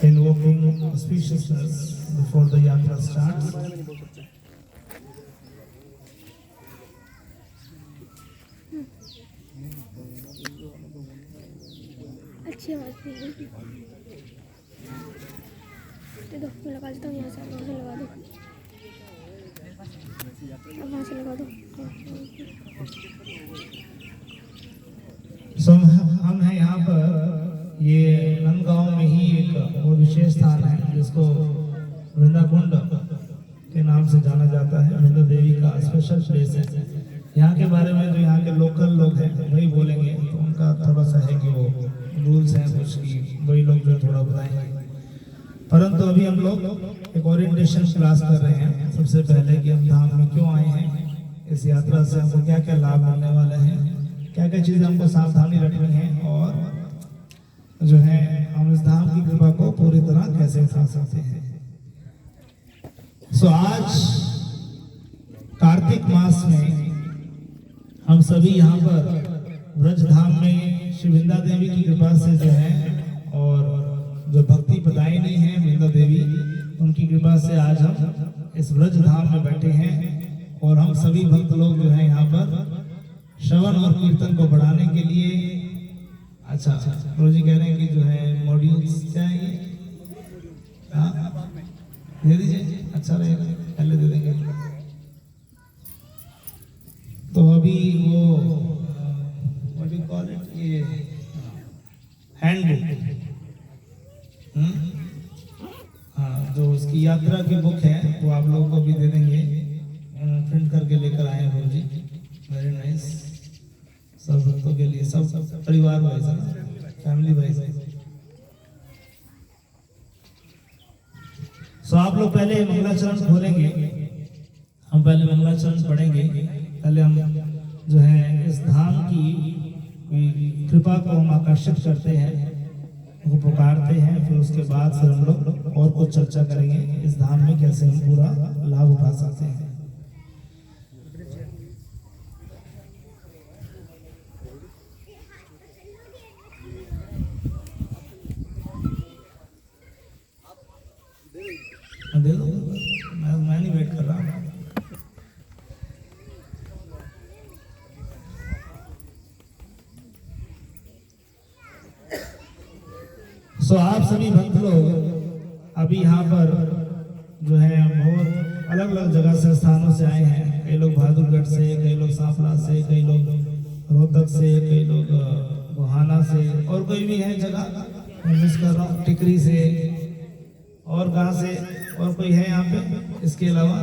invoking auspiciousness before the yatra starts. अच्छी आवाज दो, मैं लगा देता हूँ यहाँ से, लगा दो, अब वहाँ से लगा दो। हम हैं यहाँ पर, ये नंदगांव में ही एक वो विशेष स्थान है जिसको वृंदाकुंड के नाम से जाना जाता है। वृंदा देवी का स्पेशल प्लेस है। यहाँ के बारे में जो यहाँ के लोकल लोग हैं वही बोलेंगे, तो उनका थोड़ा सा है कि वो रूल्स हैं कुछ की, वही लोग जो थोड़ा बताएंगे। परंतु अभी हम लोग एक ओरिएंटेशन क्लास कर रहे हैं। सबसे पहले कि हम धाम में क्यों आए हैं, इस यात्रा से हमको क्या क्या लाभ होने वाले हैं, क्या क्या चीज़ें हमको सावधानी रखनी है, और जो है हम इस धाम की कृपा को पूरी तरह कैसे उठा सकते हैं। सो आज कार्तिक मास में हम सभी यहाँ पर व्रज धाम में श्री वृंदा देवी की कृपा से जो है, और जो भक्ति प्रदायिनी है वृंदा देवी, उनकी कृपा से आज हम इस व्रज धाम में बैठे हैं। और हम सभी भक्त लोग जो है यहाँ पर श्रवण और कीर्तन को बढ़ाने के लिए, अच्छा गुरु जी कह रहे हैं कि जो है मॉड्यूल्स चाहिए, दे दीजिए, अच्छा रहेगा, पहले दे देंगे। तो अभी वो व्हाट यू कॉल इट, ये हैंडबुक, हाँ, जो उसकी यात्रा की बुक है वो आप लोगों को भी दे देंगे। प्रिंट करके लेकर आए हैं गुरु जी, वेरी नाइस। सब भक्तों के लिए, सब परिवार वाइज, फैमिली वाइज। सो आप लोग पहले मंगलाचरण खोलेंगे, हम पहले मंगलाचरण पढ़ेंगे। पहले हम जो है इस धाम की कृपा को हम आकर्षित करते हैं, उनको पुकारते हैं, फिर उसके बाद फिर हम लोग और कुछ चर्चा करेंगे इस धाम में कैसे हम पूरा लाभ उठा सकते हैं। दे दो, मैं नहीं वेट कर रहा। सो आप सभी भक्त लोग अभी यहाँ पर जो है बहुत अलग अलग जगह से, स्थानों से आए हैं। कई लोग बहादुरगढ़ से, कई लोग सांपला से, कई लोग रोहतक से, कई लोग गोहाना से, और कोई भी है जगह मिस कर रहा हूँ, टिकरी से, और कहाँ से, और कोई है यहाँ पे इसके अलावा,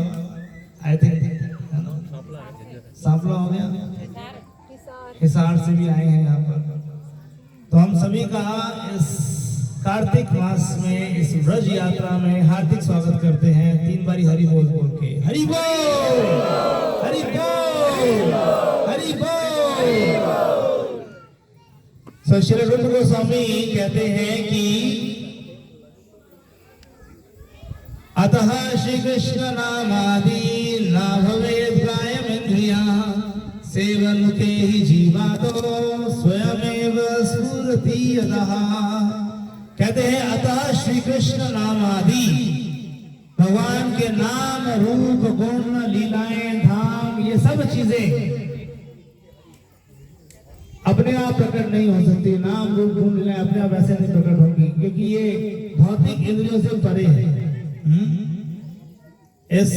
आई थिंक सांपला हो गया, हिसार से भी आए हैं यहाँ पर। तो हम सभी का इस कार्तिक मास में इस व्रज यात्रा में हार्दिक स्वागत करते हैं। 3 बारी हरि बोल बोल के, हरि बोल, हरि बोल, हरि बोल। सो श्री रूप गोस्वामी कहते हैं कि अतः श्री कृष्ण नामादि ना भवेद गायमेन्द्रिया, सेवनुते ही जीवातो स्वयमेव स्फुरति यतः। कहते हैं अतः श्री कृष्ण नामादि, भगवान के नाम, रूप, गुण, लीलाएं, धाम, ये सब चीजें अपने आप प्रकट नहीं हो सकती। नाम, रूप, गुण, लीलाएं अपने आप ऐसे नहीं प्रकट होंगी, क्योंकि ये भौतिक इंद्रियों से परे है, इस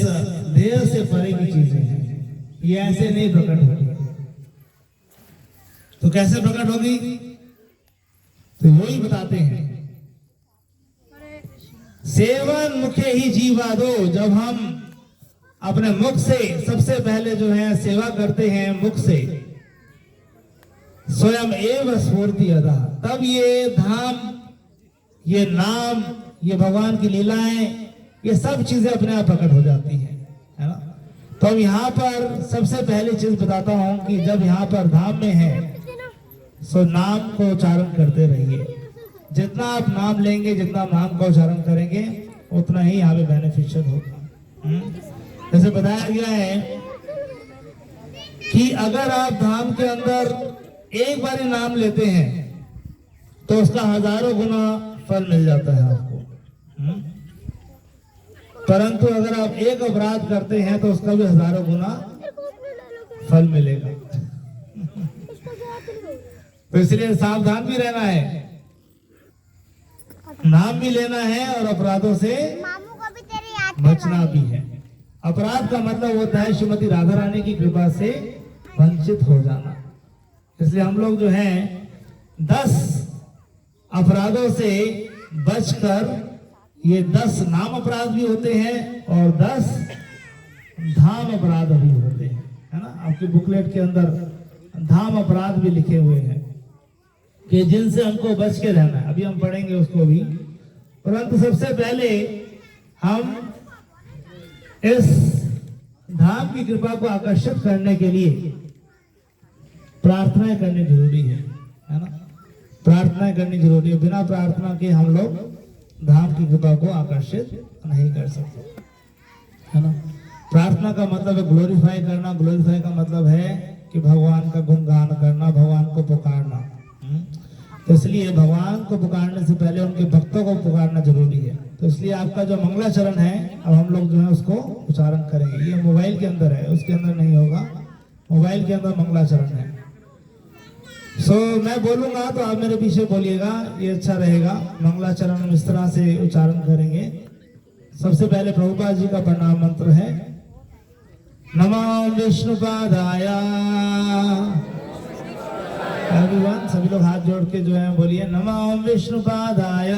देह से परे की चीजें हैं, ये ऐसे नहीं प्रकट होगी। तो कैसे प्रकट होगी, तो वही बताते हैं। सेवन मुखे ही जीवा दो, जब हम अपने मुख से सबसे पहले जो है सेवा करते हैं मुख से, स्वयं एव स्फूर्ति अदा, तब ये धाम, ये नाम, ये भगवान की लीलाएं, ये सब चीजें अपने आप प्रकट हो जाती है ना। तो अब यहाँ पर सबसे पहली चीज बताता हूँ कि जब यहाँ पर धाम में है, सो नाम को उच्चारण करते रहिए। जितना आप नाम लेंगे, जितना नाम का उच्चारण करेंगे, उतना ही यहाँ पे बेनिफिशियल होगा। जैसे बताया गया है कि अगर आप धाम के अंदर एक बार नाम लेते हैं तो उसका हजारों गुना फल मिल जाता है आपको। परंतु अगर आप एक अपराध करते हैं तो उसका भी हजारों गुना फल मिलेगा। तो इसलिए सावधान भी रहना है, नाम भी लेना है और अपराधों से बचना भी है। अपराध का मतलब होता है श्रीमती राधा रानी की कृपा से वंचित हो जाना। इसलिए हम लोग जो है 10 अपराधों से बचकर, ये 10 नाम अपराध भी होते हैं और 10 धाम अपराध भी होते हैं, है ना। आपके बुकलेट के अंदर धाम अपराध भी लिखे हुए हैं कि जिनसे हमको बच के रहना है। अभी हम पढ़ेंगे उसको भी। परंतु सबसे पहले हम इस धाम की कृपा को आकर्षित करने के लिए प्रार्थनाएं करनी जरूरी है ना। प्रार्थनाएं करनी जरूरी है। बिना प्रार्थना के हम लोग धाम की कृपा को आकर्षित नहीं कर सकते, है ना। प्रार्थना का मतलब है ग्लोरीफाई करना। ग्लोरीफाई का मतलब है कि भगवान का गुणगान करना, भगवान को पुकारना। तो इसलिए भगवान को पुकारने से पहले उनके भक्तों को पुकारना जरूरी है। तो इसलिए आपका जो मंगलाचरण है, अब हम लोग जो है उसको उच्चारण करेंगे। ये मोबाइल के अंदर है, उसके अंदर नहीं होगा। मोबाइल के अंदर मंगलाचरण है। मैं बोलूंगा तो आप मेरे पीछे बोलिएगा, ये अच्छा रहेगा। मंगलाचरण इस तरह से उच्चारण करेंगे। सबसे पहले प्रभुपाद जी का प्रणाम मंत्र है, नमो विष्णुपादाय। एवरीवन, सभी लोग हाथ जोड़ के जो है बोलिए, नमो विष्णुपादाय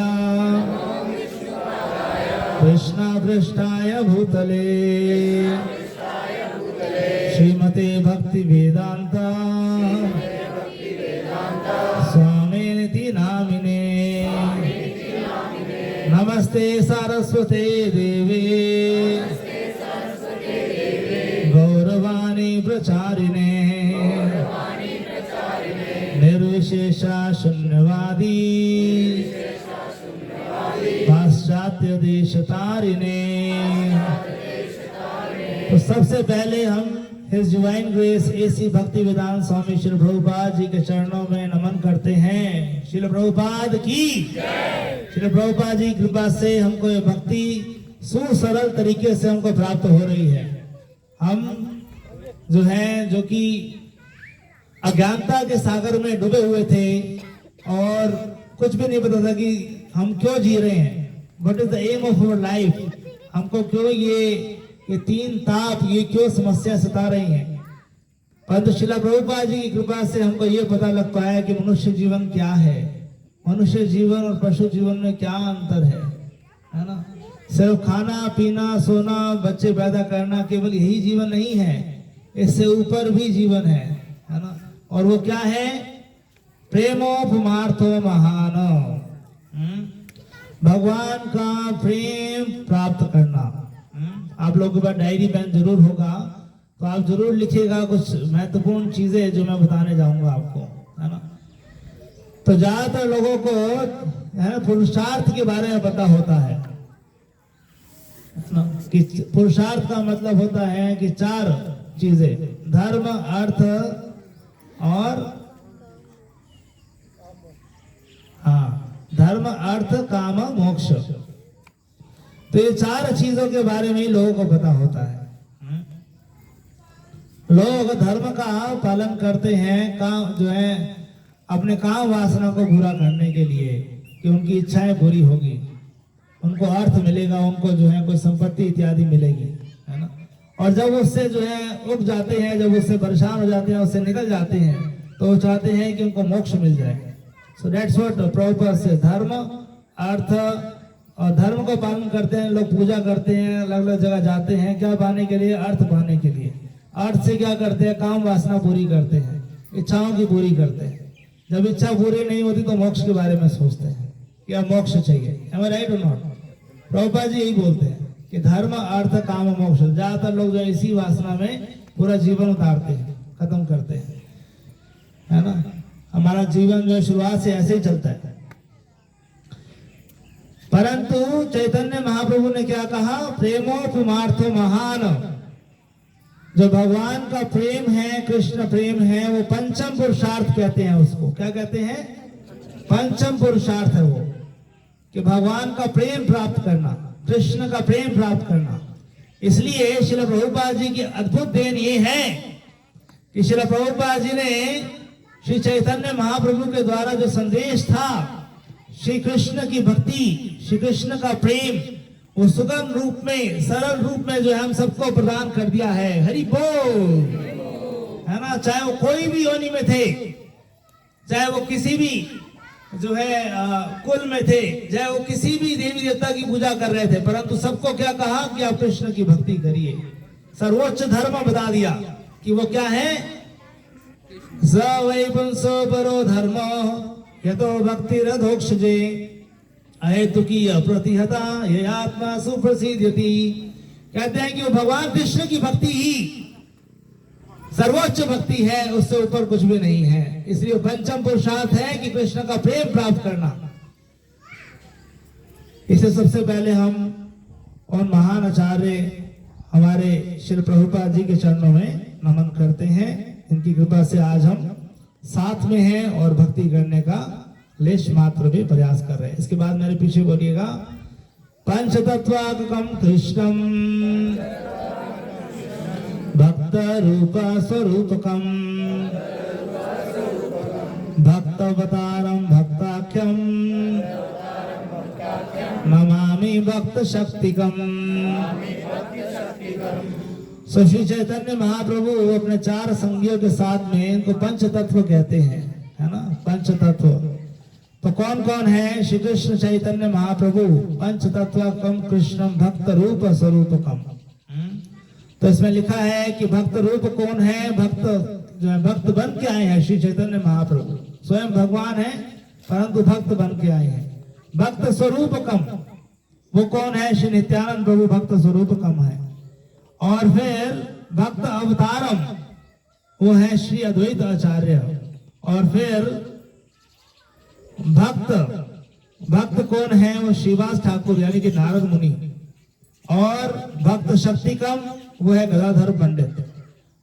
कृष्णा पृष्ठाय भूतले श्रीमते भक्ति वेदांता स्वामिनिति नामिने नमस्ते सारस्वते देवे गौरवाणी प्रचारिणे निर्विशेषा शून्यवादी पाश्चात्य देश तारिणे। तो सबसे पहले हम हिज डिवाइन ग्रेस एसी भक्ति वेदांत स्वामी श्री प्रभुपाद जी के चरणों में नमन करते हैं। श्री प्रभुपाद की श्री प्रभुपाद जी की कृपा से हमको ये भक्ति सुसरल तरीके से हमको प्राप्त हो रही है। हम जो है, जो कि अज्ञानता के सागर में डूबे हुए थे और कुछ भी नहीं पता था कि हम क्यों जी रहे हैं, what is the aim of our life. हमको क्यों ये 3 ताप, ये क्यों समस्या सता रही है। परंतु श्रील प्रभुपाद जी की कृपा से हमको ये पता लग पाया कि मनुष्य जीवन क्या है, मनुष्य जीवन और पशु जीवन में क्या अंतर है ना। सिर्फ खाना पीना सोना बच्चे पैदा करना केवल यही जीवन नहीं है, इससे ऊपर भी जीवन है ना। और वो क्या है, प्रेमोपमार्थो महान, भगवान का प्रेम प्राप्त करना। आप लोगों के पास डायरी पेन जरूर होगा, तो आप जरूर लिखिएगा कुछ महत्वपूर्ण चीजें जो मैं बताने जाऊंगा आपको, है ना। तो ज्यादातर लोगों को है ना पुरुषार्थ के बारे में पता होता है कि पुरुषार्थ का मतलब होता है कि 4 चीजें, धर्म अर्थ और धर्म अर्थ काम मोक्ष। तो ये 4 चीजों के बारे में ही लोगों को पता होता है। लोग धर्म का पालन करते हैं काम जो है अपने काम वासना को पूरा करने के लिए, कि उनकी इच्छाएं पूरी होगी, उनको अर्थ मिलेगा, उनको जो है कोई संपत्ति इत्यादि मिलेगी, है ना। और जब उससे जो है उब जाते हैं, जब उससे परेशान हो जाते हैं, उससे निकल जाते हैं, तो वो चाहते हैं कि उनको मोक्ष मिल जाए। सो दैट्स व्हाट प्रॉपर से धर्म अर्थ, और धर्म को पालन करते हैं लोग, पूजा करते हैं, अलग अलग जगह जाते हैं, क्या पाने के लिए, अर्थ पाने के लिए। अर्थ से क्या करते हैं, काम वासना पूरी करते हैं, इच्छाओं की पूरी करते हैं। जब इच्छा पूरी नहीं होती तो मोक्ष के बारे में सोचते हैं कि अब मोक्ष चाहिए। Am I right or not? Prabhupada ji यही बोलते हैं कि धर्म अर्थ काम मोक्ष। ज्यादातर लोग जो इसी वासना में पूरा जीवन उतारते हैं, खत्म करते हैं, है ना। हमारा जीवन जो शुरुआत से ऐसे ही चलता है। परंतु चैतन्य महाप्रभु ने क्या कहा, प्रेमोपमार्थो महान। जो भगवान का प्रेम है, कृष्ण प्रेम है, वो पंचम पुरुषार्थ कहते हैं उसको। क्या कहते हैं, पंचम पुरुषार्थ है वो। कि भगवान का प्रेम प्राप्त करना, कृष्ण का प्रेम प्राप्त करना। इसलिए श्रील प्रभुपाद जी की अद्भुत देन ये है कि श्रील प्रभुपाद जी ने श्री चैतन्य महाप्रभु के द्वारा जो संदेश था, श्री कृष्ण की भक्ति, श्री कृष्ण का प्रेम, वो सुगम रूप में, सरल रूप में जो है हम सबको प्रदान कर दिया है। हरि बोल, है ना। चाहे वो कोई भी योनि में थे, चाहे वो किसी भी जो है कुल में थे, चाहे वो किसी भी देवी देवता की पूजा कर रहे थे, परंतु सबको क्या कहा कि आप कृष्ण की भक्ति करिए। सर्वोच्च धर्म बता दिया कि वो क्या है, स वै पुंसो परो धर्म यतो भक्तिरधोक्षजे अहेतुकी अप्रतिहता ये आत्मा सुप्रसिद्ध्यति। कहते हैं कि वो भगवान कृष्ण की भक्ति ही सर्वोच्च भक्ति है, उससे ऊपर कुछ भी नहीं है। इसलिए पंचम पुरुषार्थ है कि कृष्ण का प्रेम प्राप्त करना। इसे सबसे पहले हम उन महान आचार्य हमारे श्री प्रभुपाद जी के चरणों में नमन करते हैं। इनकी कृपा से आज हम साथ में हैं और भक्ति करने का लेश मात्र भी प्रयास कर रहे हैं। इसके बाद मेरे पीछे बोलिएगा, पंचतत्वात्मकं कृष्णं भक्त रूप स्वरूपकं भक्तवतारं भक्ताख्यं नमामि भक्त शक्तिकं। सो श्री चैतन्य महाप्रभु अपने चार संगियों के साथ में इनको पंच तत्व कहते हैं, है ना। पंच तत्व तो कौन कौन है? श्री कृष्ण चैतन्य महाप्रभु पंच तत्वकम कृष्णम भक्त रूप स्वरूपकम। तो इसमें लिखा है कि भक्त रूप कौन है? भक्त जो है भक्त बन के आए हैं श्री चैतन्य महाप्रभु, स्वयं भगवान है परंतु भक्त बन के आए हैं। भक्त स्वरूपकम वो कौन है? श्री नित्यानंद प्रभु भक्त स्वरूपकम है। और फिर भक्त अवतारम वो है श्री अद्वैत आचार्य। और फिर भक्त कौन है? वो श्रीवास ठाकुर यानी कि नारद मुनि। और भक्त शक्तिकम वो है गदाधर पंडित।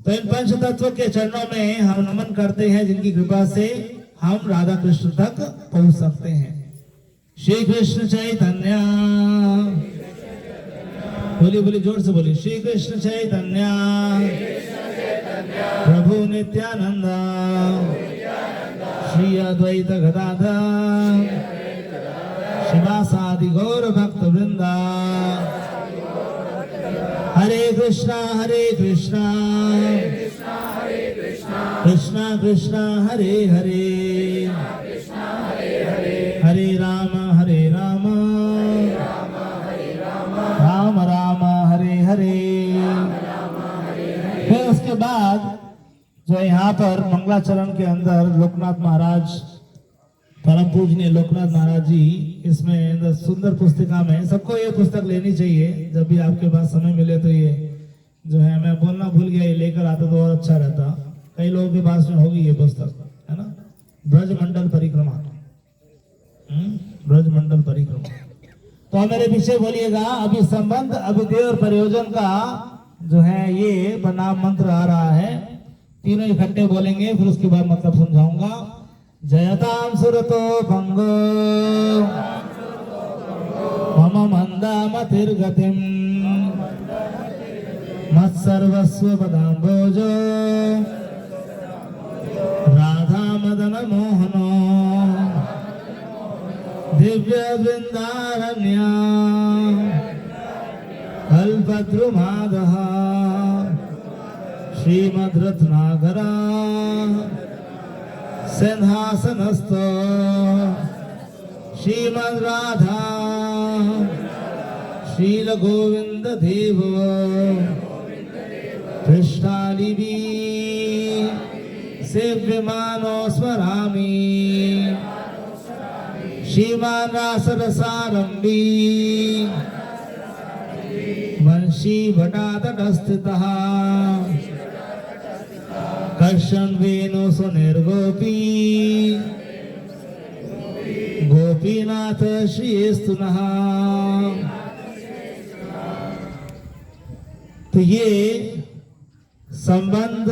तो इन पंच तत्व के चरणों में हम नमन करते हैं, जिनकी कृपा से हम राधा कृष्ण तक पहुंच सकते हैं। श्री कृष्ण चैतन्य, बोलिए बोलिए जोर से बोलिए, श्री कृष्ण चैतन्य प्रभु नित्यानंद श्री अद्वैत गदाधर शिवासादि गौर भक्त वृंदा। हरे कृष्णा कृष्णा कृष्णा हरे हरे, हरे राम राम राम हरे हरे। फिर उसके बाद जो यहाँ पर मंगलाचरण के अंदर लोकनाथ महाराज, परम पूजनीय लोकनाथ महाराज जी, इसमें सुंदर पुस्तिका में, सबको ये पुस्तक लेनी चाहिए जब भी आपके पास समय मिले। तो ये जो है मैं बोलना भूल गया, ये लेकर आता तो और अच्छा रहता। कई लोगों के पास में होगी ये पुस्तक, है ना। ब्रजमंडल परिक्रमा, ब्रजमंडल परिक्रमा। तो मेरे पीछे बोलिएगा, अभी संबंध अभिधेय और प्रयोजन का जो है ये प्रणाम मंत्र आ रहा है। तीनों इकट्ठे बोलेंगे, फिर उसके बाद मतलब समझाऊंगा। जयताम सुरतो भंगो मम मंदामतिर्गतिम मत्सर्वस्व पदाम्बोजो राधा मदन मोहनो दिव्य वृंदारण्य कल्पद्रुमादः श्रीमद्रत्नाकरा सिंहासनस्थो श्रीमद् राधा शील गोविंद देव कृष्णालिवी सेव्यमानो स्मरामि श्रीमान रासरसारंभी वंशी भटातटस्थितः कर्षण वेणु सुनिर्गोपी गोपीनाथ श्रीस्तुनः। तो ये संबंध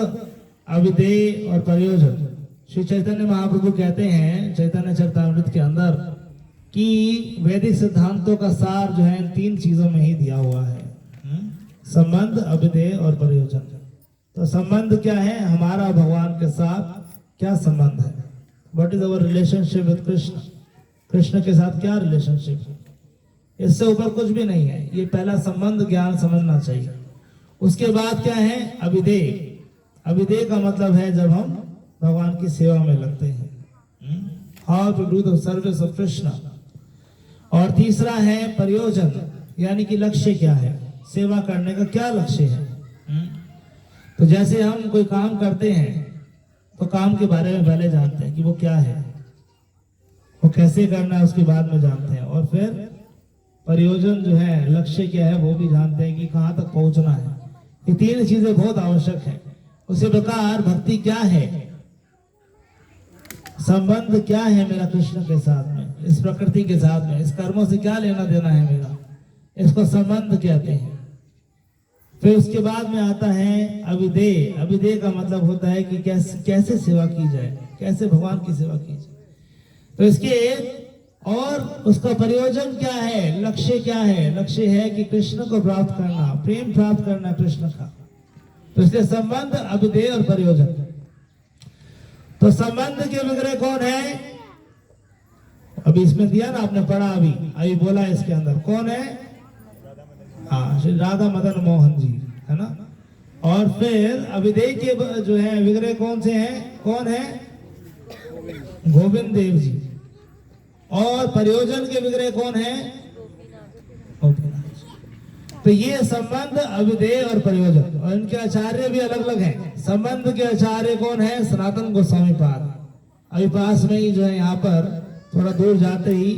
अभिधेय और प्रयोजन श्री चैतन्य महाप्रभु कहते हैं चैतन्य चरितामृत के अंदर कि वैदिक सिद्धांतों का सार जो है इन 3 चीजों में ही दिया हुआ है, संबंध, अभिधेय और प्रयोजन। तो संबंध क्या है? हमारा भगवान के साथ क्या संबंध है? What is our relationship with Krishna? Krishna के साथ क्या रिलेशनशिप है? इससे ऊपर कुछ भी नहीं है। ये पहला संबंध ज्ञान समझना चाहिए। उसके बाद क्या है? अभिधेय। अभिधेय का मतलब है जब हम भगवान की सेवा में लगते हैं, how to do the service of Krishna. और तीसरा है प्रयोजन, यानी कि लक्ष्य क्या है, सेवा करने का क्या लक्ष्य है। तो जैसे हम कोई काम करते हैं तो काम के बारे में पहले जानते हैं कि वो क्या है, वो कैसे करना है, उसके बाद में जानते हैं। और फिर प्रयोजन जो है, लक्ष्य क्या है, वो भी जानते हैं कि कहाँ तक पहुंचना है। ये 3 चीजें बहुत आवश्यक है। उसी प्रकार भक्ति क्या है, संबंध क्या है मेरा कृष्ण के साथ में, इस प्रकृति के साथ में, इस कर्मों से क्या लेना देना है मेरा, इसको संबंध कहते हैं। फिर उसके बाद में आता है अभिधेय। अभिधेय का मतलब होता है कि कैसे सेवा की जाए, कैसे भगवान की सेवा की जाए। तो इसके और उसका प्रयोजन क्या है, लक्ष्य क्या है? लक्ष्य है कि कृष्ण को प्राप्त करना, प्रेम प्राप्त करना कृष्ण का। तो इसलिए संबंध, अभिधेय और प्रयोजन। तो संबंध के विग्रह कौन है? अभी इसमें दिया ना, आपने पढ़ा, अभी बोला इसके अंदर कौन है? हाँ, श्री राधा मदन मोहन जी, है ना। और फिर अभिधेय के जो है विग्रह कौन से हैं? कौन है? गोविंद देव जी। और प्रयोजन के विग्रह कौन है? तो ये संबंध, अभिधेय और प्रयोजन, और इनके आचार्य भी अलग अलग हैं। संबंध के आचार्य कौन है? सनातन गोस्वामी पाद। अभी पास में ही जो है, यहाँ पर थोड़ा दूर जाते ही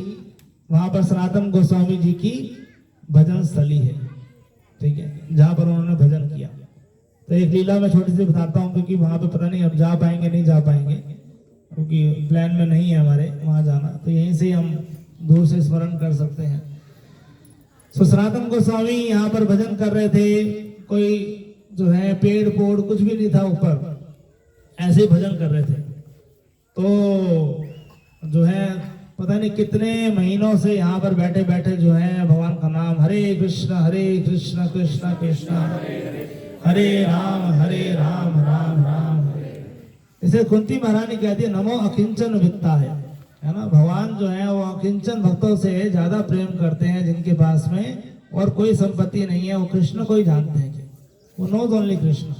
वहां पर सनातन गोस्वामी जी की भजन स्थली है, ठीक है, जहां पर उन्होंने भजन किया। तो एक लीला में छोटी सी बताता हूँ, क्योंकि वहां पे पता नहीं अब जा पाएंगे नहीं जा पाएंगे, क्योंकि प्लान में नहीं है हमारे वहां जाना। तो यहीं से हम दूर से स्मरण कर सकते हैं। तो सनातन गोस्वामी यहाँ पर भजन कर रहे थे। कोई जो है पेड़ पोड़ कुछ भी नहीं था ऊपर, ऐसे ही भजन कर रहे थे। तो जो है पता नहीं कितने महीनों से यहाँ पर बैठे बैठे जो है भगवान का नाम, हरे कृष्ण कृष्ण कृष्ण हरे राम राम राम हरे। इसे कुंती महारानी कहती है, नमो अकिंचन वित्ता है ना। भगवान जो है वो अकिंचन भक्तों से ज्यादा प्रेम करते हैं, जिनके पास में और कोई संपत्ति नहीं है, वो कृष्ण को ही जानते हैं, कि वो नोज ओनली कृष्ण,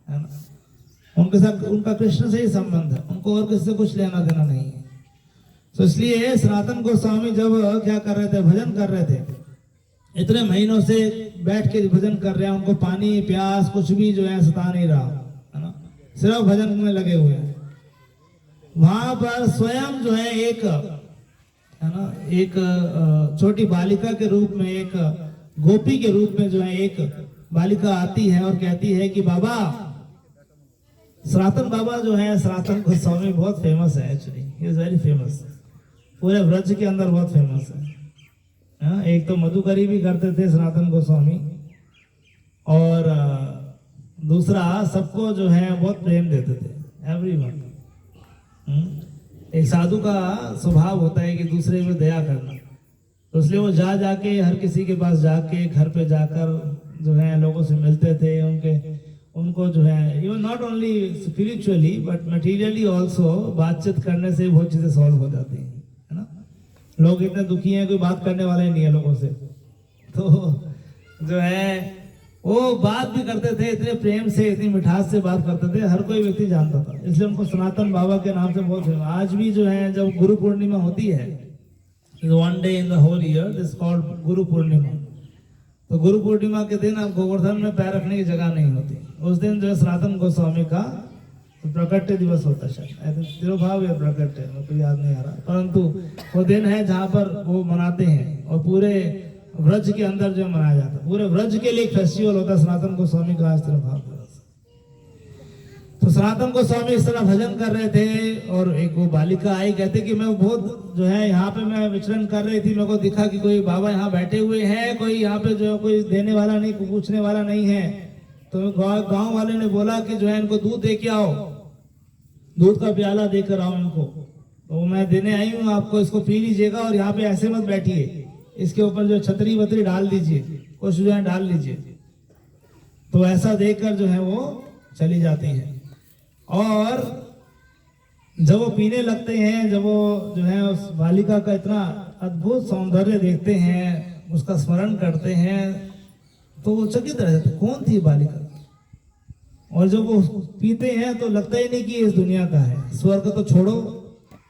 है ना। उनके साथ उनका कृष्ण से ही संबंध है, उनको और किससे कुछ लेना देना नहीं है। तो इसलिए सनातन गोस्वामी जब क्या कर रहे थे, भजन कर रहे थे, इतने महीनों से बैठ के भजन कर रहे हैं, उनको पानी प्यास कुछ भी जो है सता नहीं रहा, है ना, सिर्फ भजन में लगे हुए हैं। वहां पर स्वयं जो है एक, है ना, एक छोटी बालिका के रूप में, एक गोपी के रूप में जो है एक बालिका आती है और कहती है कि बाबा, सनातन बाबा जो है, सनातन गोस्वामी बहुत फेमस है, actually he is very famous, पूरे व्रज के अंदर बहुत फेमस है। एक तो मधुकरी भी करते थे सनातन गोस्वामी, और दूसरा सबको जो है बहुत प्रेम देते थे, एवरीवन। एक साधु का स्वभाव होता है कि दूसरे पे दया करना, तो इसलिए वो जाके हर किसी के पास जाके, घर पे जाकर जो है लोगों से मिलते थे, उनको जो है even not only spiritually but materially also बातचीत करने से बहुत चीजें सॉल्व हो जाती हैं, है ना। लोग इतने दुखी हैं, कोई बात करने वाला ही नहीं है लोगों से, तो जो है वो बात भी करते थे, इतने प्रेम से, इतनी मिठास से बात करते थे, हर कोई व्यक्ति जानता था। इसलिए उनको सनातन बाबा के नाम से बहुत फेमस। आज भी जो है जब गुरु पूर्णिमा होती है, one day in the whole year this called Guru Purnima. तो गुरु पूर्णिमा के दिन आप गोवर्धन में पैर रखने की जगह नहीं होती। उस दिन जो है सनातन गोस्वामी का प्रकट्य दिवस होता है, शायद तिरुभाव या प्रकट्य, मेरे को याद नहीं आ रहा, परंतु वो दिन है जहाँ पर वो मनाते हैं, और पूरे व्रज के अंदर जो मनाया जाता है, पूरे व्रज के लिए एक फेस्टिवल होता है सनातन गोस्वामी का, तिरुभाव दिवस। तो सनातन गोस्वामी इस तरह भजन कर रहे थे, और एक वो बालिका आई, कहते कि मैं बहुत जो है यहाँ पे मैं विचरण कर रही थी, मेरे को दिखा कि कोई बाबा यहाँ बैठे हुए हैं, कोई यहाँ पे जो कोई देने वाला नहीं, कोई पूछने वाला नहीं है। तो गांव वाले ने बोला कि जो है इनको दूध दे के आओ, दूध का प्याला देकर आओ इनको। तो मैं देने आई हूँ आपको, इसको पी लीजिएगा और यहाँ पे ऐसे मत बैठिए, इसके ऊपर जो छतरी वतरी डाल दीजिए, कुछ जो है डाल लीजिए। तो ऐसा देखकर जो है वो चली जाती है। और जब वो पीने लगते हैं, जब वो जो है उस बालिका का इतना अद्भुत सौंदर्य देखते हैं, उसका स्मरण करते हैं, तो वो चकित रह जाते, कौन थी बालिका। और जब वो पीते हैं तो लगता ही नहीं कि इस दुनिया का है, स्वर्ग तो छोड़ो,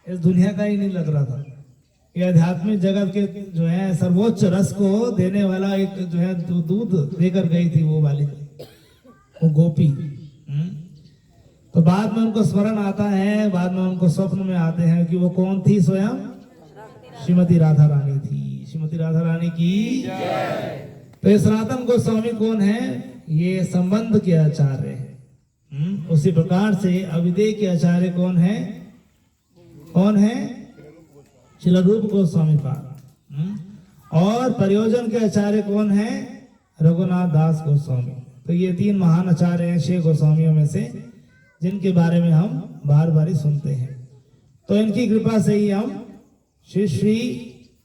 इस दुनिया का ही नहीं लग रहा था। ये आध्यात्मिक जगत के जो है सर्वोच्च रस को देने वाला एक जो है दूध देकर गई थी वो बालिका, वो गोपी। तो बाद में उनको स्मरण आता है, बाद में उनको स्वप्न में आते हैं कि वो कौन थी, स्वयं श्रीमती राधा रानी थी। श्रीमती राधा रानी की तो ये सनातन गोस्वामी कौन है, ये संबंध के आचार्य हैं। उसी प्रकार से अविदेय के आचार्य कौन है, कौन है, श्रील रूप गोस्वामी पाद। और प्रयोजन के आचार्य कौन है, रघुनाथ दास गोस्वामी। तो ये तीन महान आचार्य हैं 6 गोस्वामियों में से, जिनके बारे में हम बार बार ही सुनते हैं। तो इनकी कृपा से ही हम श्री श्री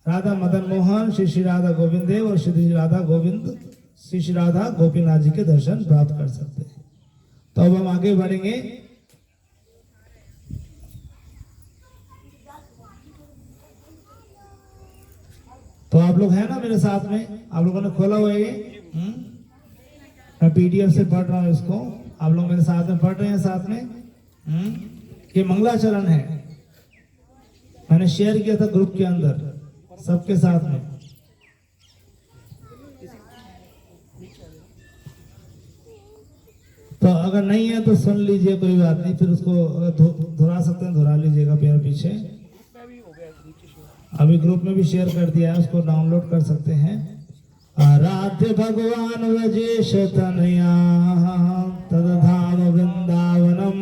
राधा मदन मोहन, श्री श्री राधा गोविंद देव और श्री श्री राधा गोविंद, श्री श्री राधा गोपीनाथ जी के दर्शन प्राप्त कर सकते हैं। तो अब हम आगे बढ़ेंगे। तो आप लोग हैं ना मेरे साथ में, आप लोगों ने खोला हुआ है ये, मैं पीडीएफ से पढ़ रहा हूँ इसको, आप लोग मेरे साथ में पढ़ रहे हैं साथ में। ये मंगलाचरण है, मैंने शेयर किया था ग्रुप के अंदर सबके साथ में। तो अगर नहीं है तो सुन लीजिए, कोई बात नहीं, फिर उसको दोहरा सकते हैं, दोहरा लीजिएगा पैर पीछे। अभी ग्रुप में भी शेयर कर दिया है, उसको डाउनलोड कर सकते हैं। आराध्य भगवान व्रजेश तनया तदधाम वृंदावनम,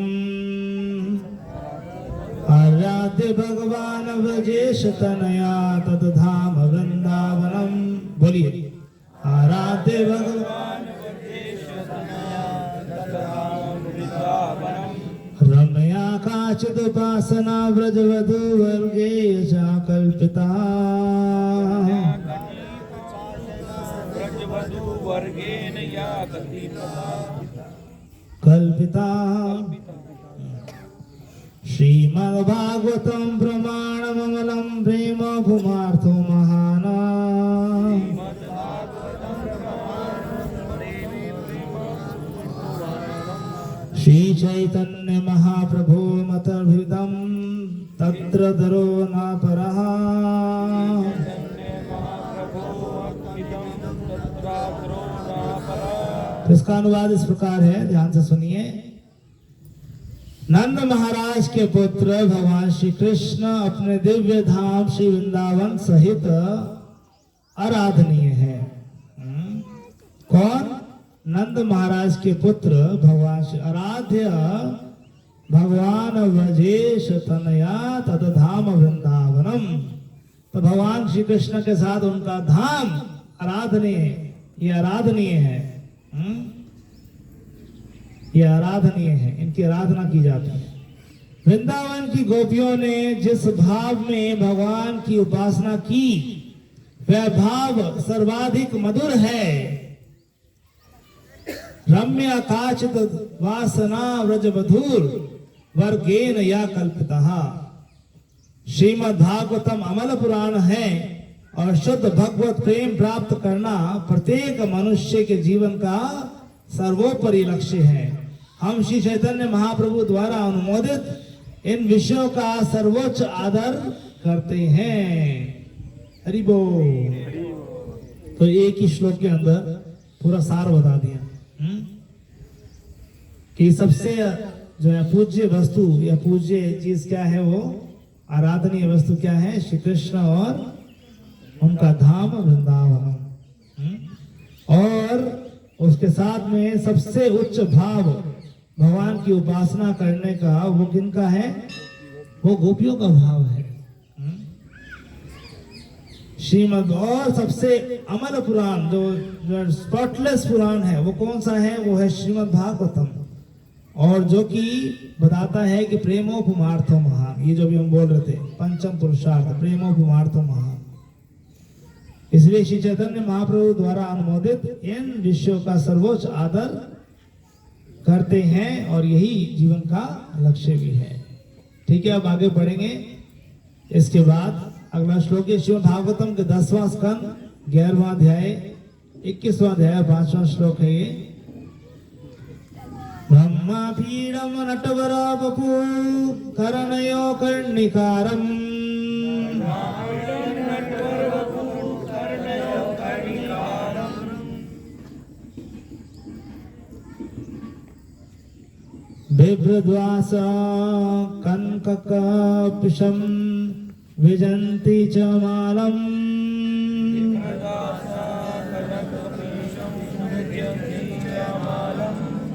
आराध्य भगवान व्रजेश तनया तदधाम वृंदावनम। बोलिए, आराध्य भगवान रमया काचिद उपासना व्रजवधू वर्गे चा कल्पिता, कल्पिता। श्रीमद्भागवतम प्रमाणममलं प्रेम भूमार्थो महाना, श्री चैतन्य महाप्रभु मतर्भिदं तत्र दरो न परः। तो इसका अनुवाद इस प्रकार है, ध्यान से सुनिए। नंद महाराज के पुत्र भगवान श्री कृष्ण अपने दिव्य धाम श्री वृंदावन सहित आराधनीय है। कौन? नंद महाराज के पुत्र भगवान श्री आराध्य भगवान व्रजेश तनया तदधाम वृंदावनम। तो भगवान श्री कृष्ण के साथ उनका धाम आराधनीय, ये आराधनीय है, ये आराधनीय है, इनकी आराधना की जाती है। वृंदावन की गोपियों ने जिस भाव में भगवान की उपासना की, वह भाव सर्वाधिक मधुर है। रम्य काचित वासना व्रज मधुर वर्गेन या कल्पितः। श्रीमद् भागवतम अमल पुराण है और शुद्ध भगवत प्रेम प्राप्त करना प्रत्येक मनुष्य के जीवन का सर्वोपरि लक्ष्य है। हम श्री चैतन्य महाप्रभु द्वारा अनुमोदित इन विषयों का सर्वोच्च आदर करते हैं। हरि बोल। तो एक ही श्लोक के अंदर पूरा सार बता दिया कि सबसे जो है पूज्य वस्तु या पूज्य चीज क्या है, वो आराधनीय वस्तु क्या है, श्री कृष्ण और उनका धाम वृंदावन। और उसके साथ में सबसे उच्च भाव भगवान की उपासना करने का वो किनका है, वो गोपियों का भाव है। श्रीमद् और सबसे अमर पुराण जो स्पॉटलेस पुराण है वो कौन सा है, वो है श्रीमद् भागवतम। और जो कि बताता है कि प्रेमोपमार्थो महान, ये जो भी हम बोल रहे थे पंचम पुरुषार्थ प्रेमोपमार्थो महान। इसलिए श्री चैतन्य महाप्रभु द्वारा अनुमोदित इन विषयों का सर्वोच्च आदर करते हैं और यही जीवन का लक्ष्य भी है। ठीक है, अब आगे बढ़ेंगे। इसके बाद अगला श्लोक है श्रीमद् भागवतम के 10वां स्कंद 11वां अध्याय 21वां अध्याय 5वां श्लोक है ये। ब्रह्मा पीडम नटवरा बपू करणयो कर्णिकारम बिभ्रद्वास कनककपिशं विजन्ति च मालम्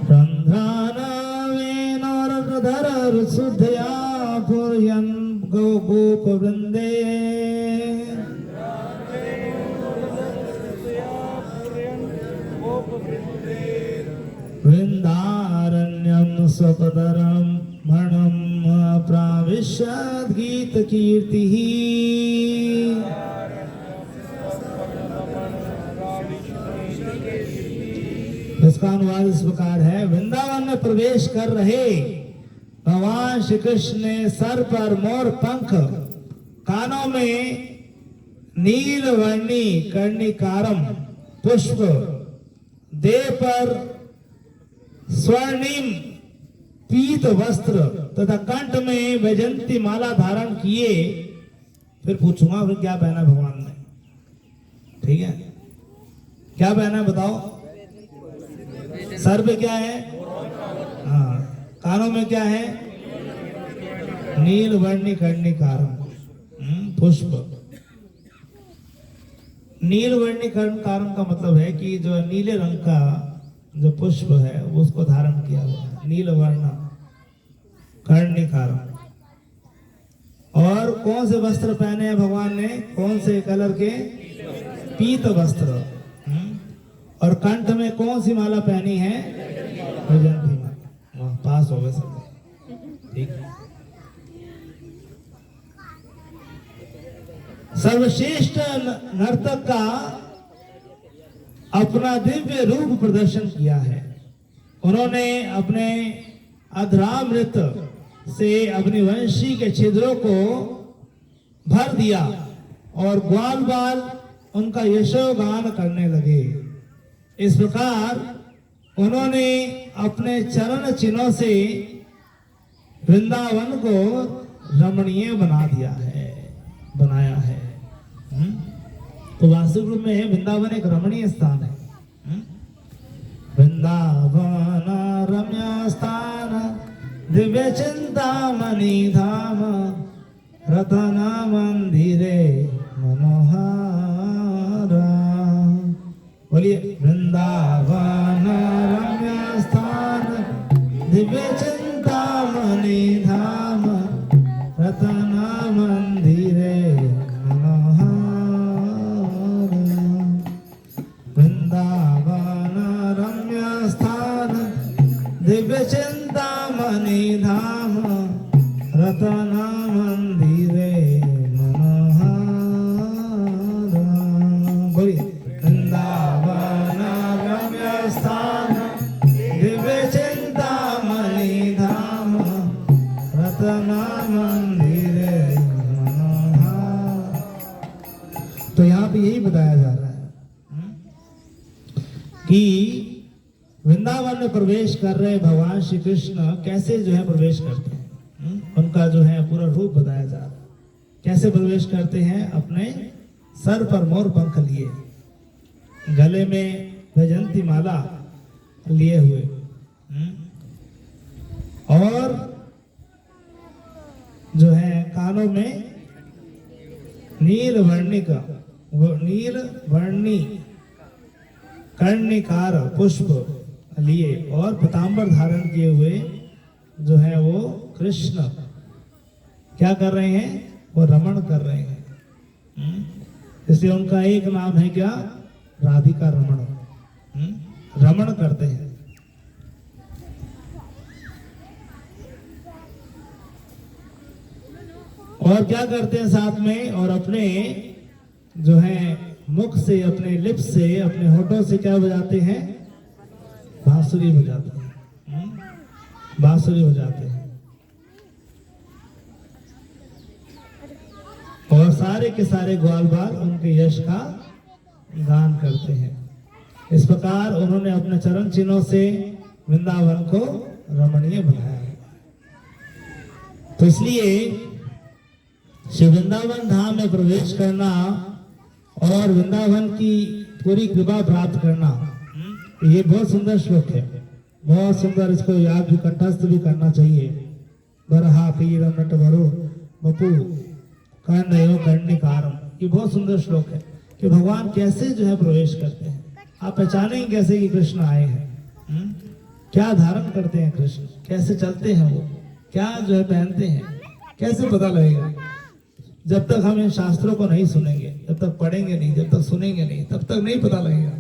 रन्ध्रानावेनोरधररुसुधया पूरयन् गोपवृन्दे वृन्दारण्यं स्वपदरं मणं प्राविशद् गीतकीर्तिः। इसका अनुवाद इस प्रकार है। वृंदावन में प्रवेश कर रहे भगवान श्री कृष्ण ने सर पर मोर पंख, कानों में नीलवर्णी कर्णिकारम पुष्प, देह पर स्वर्णिम पीत वस्त्र तथा कंठ में वैजंती माला धारण किए। फिर पूछूंगा फिर क्या पहना भगवान ने, ठीक है, क्या पहना है बताओ। सर पे क्या है, हाँ, कानों में क्या है, नीलवर्णी कर्णिकारम पुष्प। नीलवर्णी कर्णिकारम का मतलब है कि जो नीले रंग का जो पुष्प है उसको धारण किया हुआ है, नीलवर्ण कर्णिकारम। और कौन से वस्त्र पहने हैं भगवान ने, कौन से कलर के, पीत वस्त्र। और कंठ में कौन सी माला पहनी है, वैजयंती माला। वहां पास हो गए सब, ठीक। सर्वश्रेष्ठ नर्तक का अपना दिव्य रूप प्रदर्शन किया है। उन्होंने अपने अधरामृत से अपनी वंशी के छिद्रों को भर दिया और ग्वाल बाल उनका यशोगान करने लगे। इस प्रकार उन्होंने अपने चरण चिन्हों से वृंदावन को रमणीय बनाया है। तो वास्तविक रूप में वृंदावन एक रमणीय स्थान है। वृंदावन रम्य स्थान दिव्य चिंतामणि धाम रतन मंदिरे मनोहर। बोलिए, वृंदावन रम्य स्थान दिव्य चिंतामणि धाम रतन मंदिरे दिव्य चिंतामणि धाम रतन मंदिरे मनोहर। बोलिए, वृंदावन रम्य स्थान दिव्य चिंतामणि धाम रतन मंदिरे मनोहर। तो यहाँ पे यही बताया जा रहा है कि वृंदावन में प्रवेश कर रहे भगवान श्री कृष्ण कैसे जो है प्रवेश करते हैं। उनका जो है पूरा रूप बताया जा रहा है। कैसे प्रवेश करते हैं, अपने सर पर मोर पंख लिए, गले में वैजयंती माला लिए हुए, और जो है कानों में नीलवर्णी कर्णिकार पुष्प लिए और पीतांबर धारण किए हुए जो है वो कृष्ण क्या कर रहे हैं, वो रमण कर रहे हैं। इसलिए उनका एक नाम है क्या, राधिका रमण। रमण करते हैं। और क्या करते हैं साथ में, और अपने जो है मुख से, अपने लिप्स से, अपने होठों से क्या बजाते हैं, बांसुरी बजाते हैं, बांसुरी बजाते हैं। और सारे के सारे ग्वाल बाल उनके यश का गान करते हैं। इस प्रकार उन्होंने अपने चरण चिन्हों से वृंदावन को रमणीय बनाया। तो इसलिए श्री वृंदावन धाम में प्रवेश करना और वृंदावन की पूरी कृपा प्राप्त करना, ये बहुत सुंदर श्लोक है, बहुत सुंदर। इसको याद भी, कंठस्थ भी करना चाहिए। बरहा पीर नट भरो बपू कर्णयो कर्णिकारम, ये बहुत सुंदर श्लोक है कि भगवान कैसे जो है प्रवेश करते हैं। आप पहचानेंगे कैसे कि कृष्ण आए हैं, क्या धारण करते हैं कृष्ण, कैसे चलते हैं वो, क्या जो है पहनते हैं, कैसे पता लगेगा। जब तक हम इन शास्त्रों को नहीं सुनेंगे, जब तक पढ़ेंगे नहीं, जब तक सुनेंगे नहीं, तब तक नहीं पता लगेगा।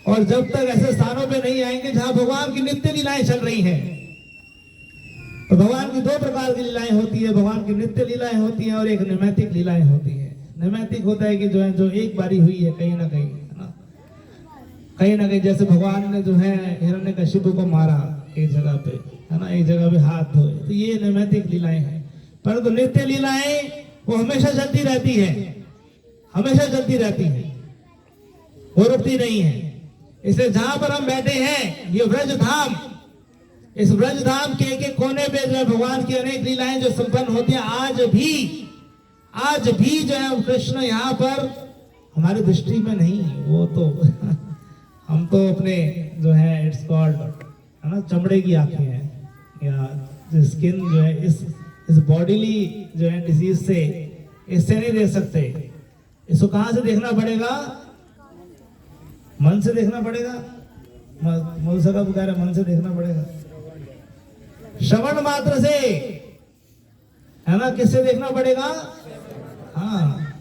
और जब तक ऐसे स्थानों पे नहीं आएंगे जहां भगवान की नित्य लीलाएं चल रही हैं। तो भगवान की दो प्रकार की लीलाएं होती है, भगवान की नित्य लीलाएं होती हैं और एक नैमित्तिक लीलाएं होती है। नैमित्तिक होता है कि जो है, जो एक बारी हुई है कहीं ना कहीं, है ना, कहीं ना कहीं। जैसे भगवान ने जो है हिरण्यकशिपु को मारा एक जगह पे, है ना, एक जगह पे हाथ धोए, तो ये नैमित्तिक लीलाएं हैं। परंतु नित्य लीलाएं वो हमेशा चलती रहती है, हमेशा चलती रहती है, वो रुकती नहीं है। इसलिए जहां पर हम बैठे हैं, ये ब्रज धाम, इस ब्रज धाम के एक एक कोने पे जो है भगवान की अनेक लीलाएं जो संपन्न होती हैं। आज भी जो है कृष्ण यहाँ पर हमारी दृष्टि में नहीं, वो तो हम तो अपने जो है इट्स कॉल्ड, है ना, चमड़े की आंखें हैं, या स्किन जो है इस बॉडीली जो है डिजीज से, इससे नहीं देख सकते। इसको कहां से देखना पड़ेगा, मन से देखना पड़ेगा। मौसा का पुकार है, मन से देखना पड़ेगा, श्रवण मात्र से, है ना। किससे देखना पड़ेगा, हाँ,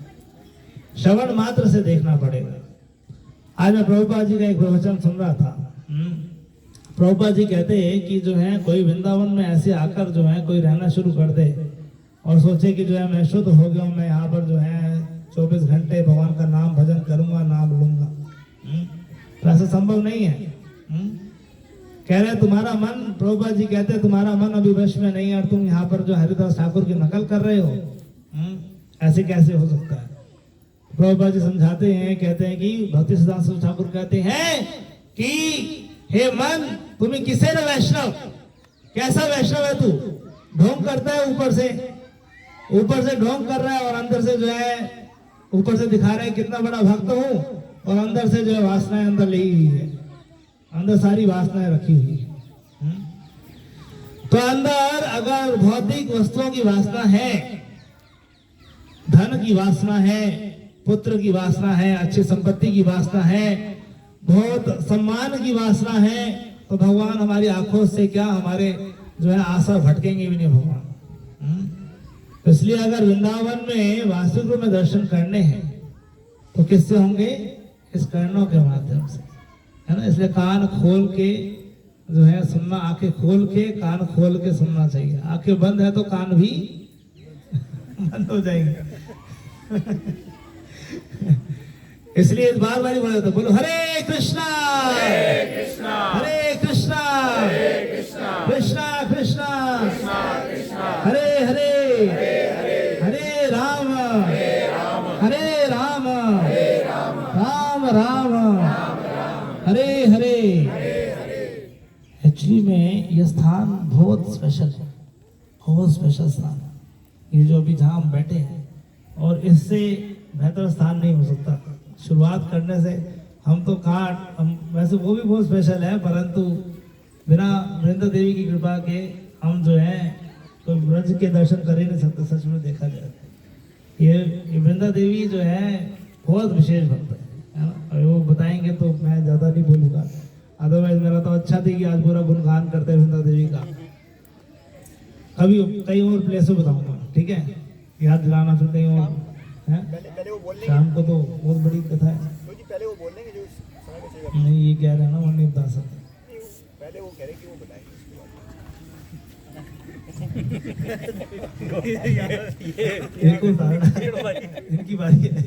श्रवण मात्र से देखना पड़ेगा। आज मैं प्रभुपाद जी का एक प्रवचन सुन रहा था। प्रभुपाद जी कहते हैं कि जो है कोई वृंदावन में ऐसे आकर जो है कोई रहना शुरू कर दे और सोचे कि जो है मैं शुद्ध हो गया हूँ, मैं यहाँ पर जो है 24 घंटे भगवान का नाम भजन करूंगा, नाम लूंगा, तो ऐसा संभव नहीं है। कह रहे तुम्हारा मन, प्रभुपाद जी कहते हैं तुम्हारा मन अभी वश में नहीं है और तुम यहाँ पर जो हरिदास ठाकुर की नकल कर रहे हो, ऐसे कैसे हो सकता है। प्रभुपाद जी समझाते हैं, कहते हैं कि भक्ति सिद्धांत ठाकुर कहते हैं कि हे मन, तुम्हें किसे न वैष्णव, कैसा वैष्णव है तू, ढोंग करता है ऊपर से ढोंग कर रहा है और अंदर से जो है ऊपर से दिखा रहा है कितना बड़ा भक्त हूँ, और अंदर से जो है वासनाएं अंदर ली हुई है, अंदर सारी वासनाएं रखी हुई है। तो अंदर अगर भौतिक वस्तुओं की वासना है, धन की वासना है, पुत्र की वासना है, अच्छी संपत्ति की वासना है, बहुत सम्मान की वासना है, तो भगवान हमारी आंखों से क्या, हमारे जो है आशा भटकेंगे भी नहीं भगवान। तो इसलिए अगर वृंदावन में वास्तविक रूप में दर्शन करने हैं तो किससे होंगे, इस कर्णों के माध्यम से, है ना। इसलिए कान खोल के जो है सुनना, आंखें खोल के, कान खोल के सुनना चाहिए। आंखें बंद है तो कान भी बंद हो जाएंगे। इसलिए बार बार बोला था, बोलो हरे कृष्णा हरे कृष्णा कृष्णा कृष्णा हरे हरे हरे राम राम राम हरे हरे। एक्चुअली में यह स्थान बहुत स्पेशल है, बहुत स्पेशल स्थान है ये जो अभी जहाँ हम बैठे हैं, और इससे बेहतर स्थान नहीं हो सकता। शुरुआत करने से हम तो हम वैसे वो भी बहुत स्पेशल है, परंतु बिना वृंदा देवी की कृपा के हम जो है तो ब्रज के दर्शन कर ही नहीं सकते। सच में देखा जाए ये वृंदा देवी जो है बहुत विशेष भक्त है ना, और वो बताएंगे तो मैं ज़्यादा नहीं बोलूँगा, अदरवाइज मेरा तो अच्छा थी कि आज पूरा गुणगान करते हैं वृंदा देवी का। कभी कई और प्लेसों बताऊँगा, ठीक है, याद दिलाना फिर कहीं और है। शाम को तो बहुत बड़ी कथा है। पहले वो बोल देंगे जो समय में चाहिए। नहीं ये कह रहे हैं ना, वो नहीं बता सकते। पहले वो कह रहे कि वो बताएंगे। इनको उतारना, इनकी बारी है।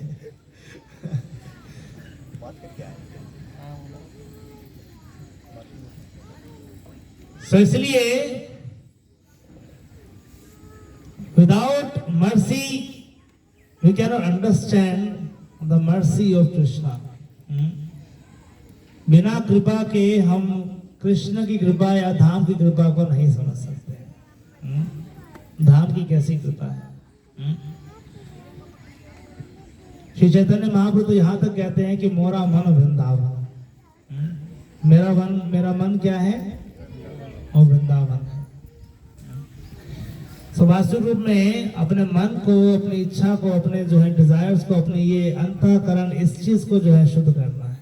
बात करके आए तो इसलिए without mercy we cannot understand the mercy of Krishna. बिना कृपा के हम कृष्ण की कृपा या धाम की कृपा को नहीं समझ सकते। धाम की कैसी कृपा है। श्री चैतन्य महाप्रभु तो यहाँ तक कहते हैं कि मोरा मन वृंदावन, मेरा मन क्या है, और वृंदावन है। तो वास्तविक रूप में अपने मन को, अपनी इच्छा को, अपने जो है डिजायर्स को, अपने ये अंतःकरण, इस चीज को जो है शुद्ध करना है,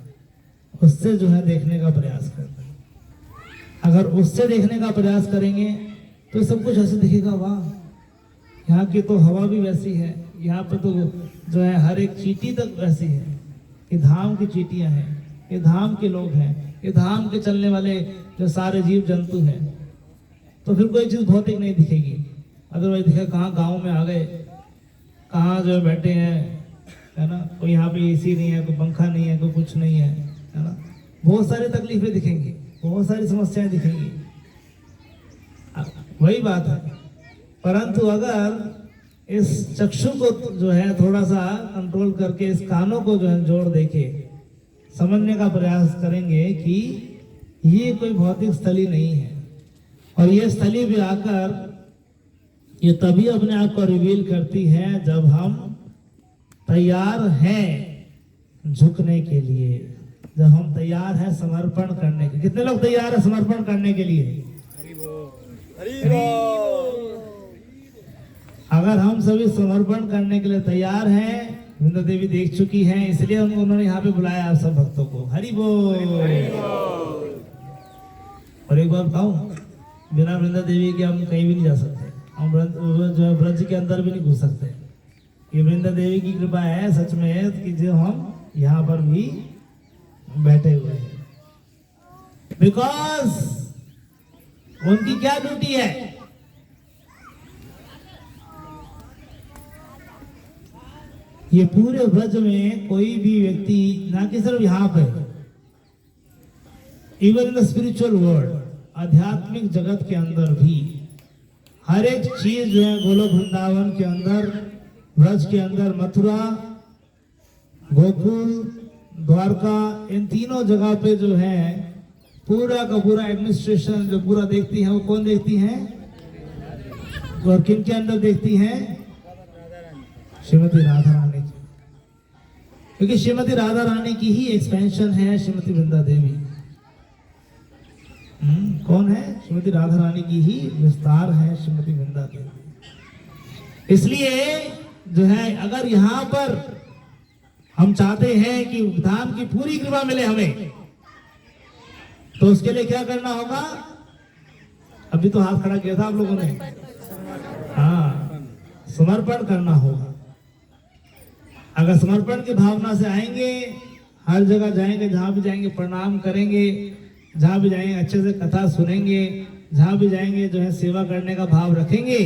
उससे जो है देखने का प्रयास करना है। अगर उससे देखने का प्रयास करेंगे तो सब कुछ ऐसे दिखेगा, वाह यहाँ की तो हवा भी वैसी है, यहाँ पे तो जो है हर एक चींटी तक वैसी है, ये धाम की चींटियां हैं, ये धाम के लोग हैं, ये धाम के चलने वाले जो सारे जीव जंतु हैं। तो फिर कोई चीज भौतिक नहीं दिखेगी। अदरवाइज दिखे कहाँ गांव में आ गए, कहाँ जो बैठे हैं, है ना, कोई यहाँ पे एसी नहीं है, कोई पंखा नहीं है, कोई कुछ नहीं है ना, बहुत सारी तकलीफें दिखेंगी, बहुत सारी समस्याएं दिखेंगी। वही बात है। परंतु अगर इस चक्षु को जो है थोड़ा सा कंट्रोल करके इस कानों को जो है जोड़ देके समझने का प्रयास करेंगे कि ये कोई भौतिक स्थली नहीं है, और ये स्थली भी आकर ये तभी अपने आप को रिवील करती है जब हम तैयार हैं झुकने के लिए, जब हम तैयार हैं समर्पण करने के। कितने लोग तैयार हैं समर्पण करने के लिए? अगर हम सभी समर्पण करने के लिए तैयार हैं, वृंदा देवी देख चुकी हैं, इसलिए उन्होंने यहाँ पे बुलाया आप सब भक्तों को। हरि बोल। और एक बार बताऊं, बिना वृंदा देवी के हम कहीं भी नहीं जा सकते, हम जो है ब्रज के अंदर भी नहीं घुस सकते। ये वृंदा देवी की कृपा है सच में कि जो हम यहाँ पर भी बैठे हुए हैं, बिकॉज उनकी क्या ड्यूटी है? ये पूरे ब्रज में कोई भी व्यक्ति, ना कि सिर्फ यहाँ पे, even in the spiritual world, आध्यात्मिक जगत के अंदर भी हर एक चीज जो है गोलोक वृंदावन के अंदर, ब्रज के अंदर, मथुरा, गोकुल, द्वारका, इन तीनों जगह पे जो है पूरा का पूरा एडमिनिस्ट्रेशन जो पूरा देखती है, वो कौन देखती है? और किन के अंदर देखती है? श्रीमती राधा रानी की। क्योंकि श्रीमती राधा रानी की ही एक्सपेंशन है श्रीमती वृंदा देवी। कौन है? श्रीमती राधा रानी की ही विस्तार है श्रीमती वृंदा देवी। इसलिए जो है अगर यहाँ पर हम चाहते हैं कि धाम की पूरी कृपा मिले हमें, तो उसके लिए क्या करना होगा? अभी तो हाथ खड़ा किया था आप लोगों ने, हाँ, समर्पण करना होगा। अगर समर्पण की भावना से आएंगे, हर जगह जाएंगे, जहां भी जाएंगे प्रणाम करेंगे, जहां भी जाएंगे अच्छे से कथा सुनेंगे, जहां भी जाएंगे जो है सेवा करने का भाव रखेंगे,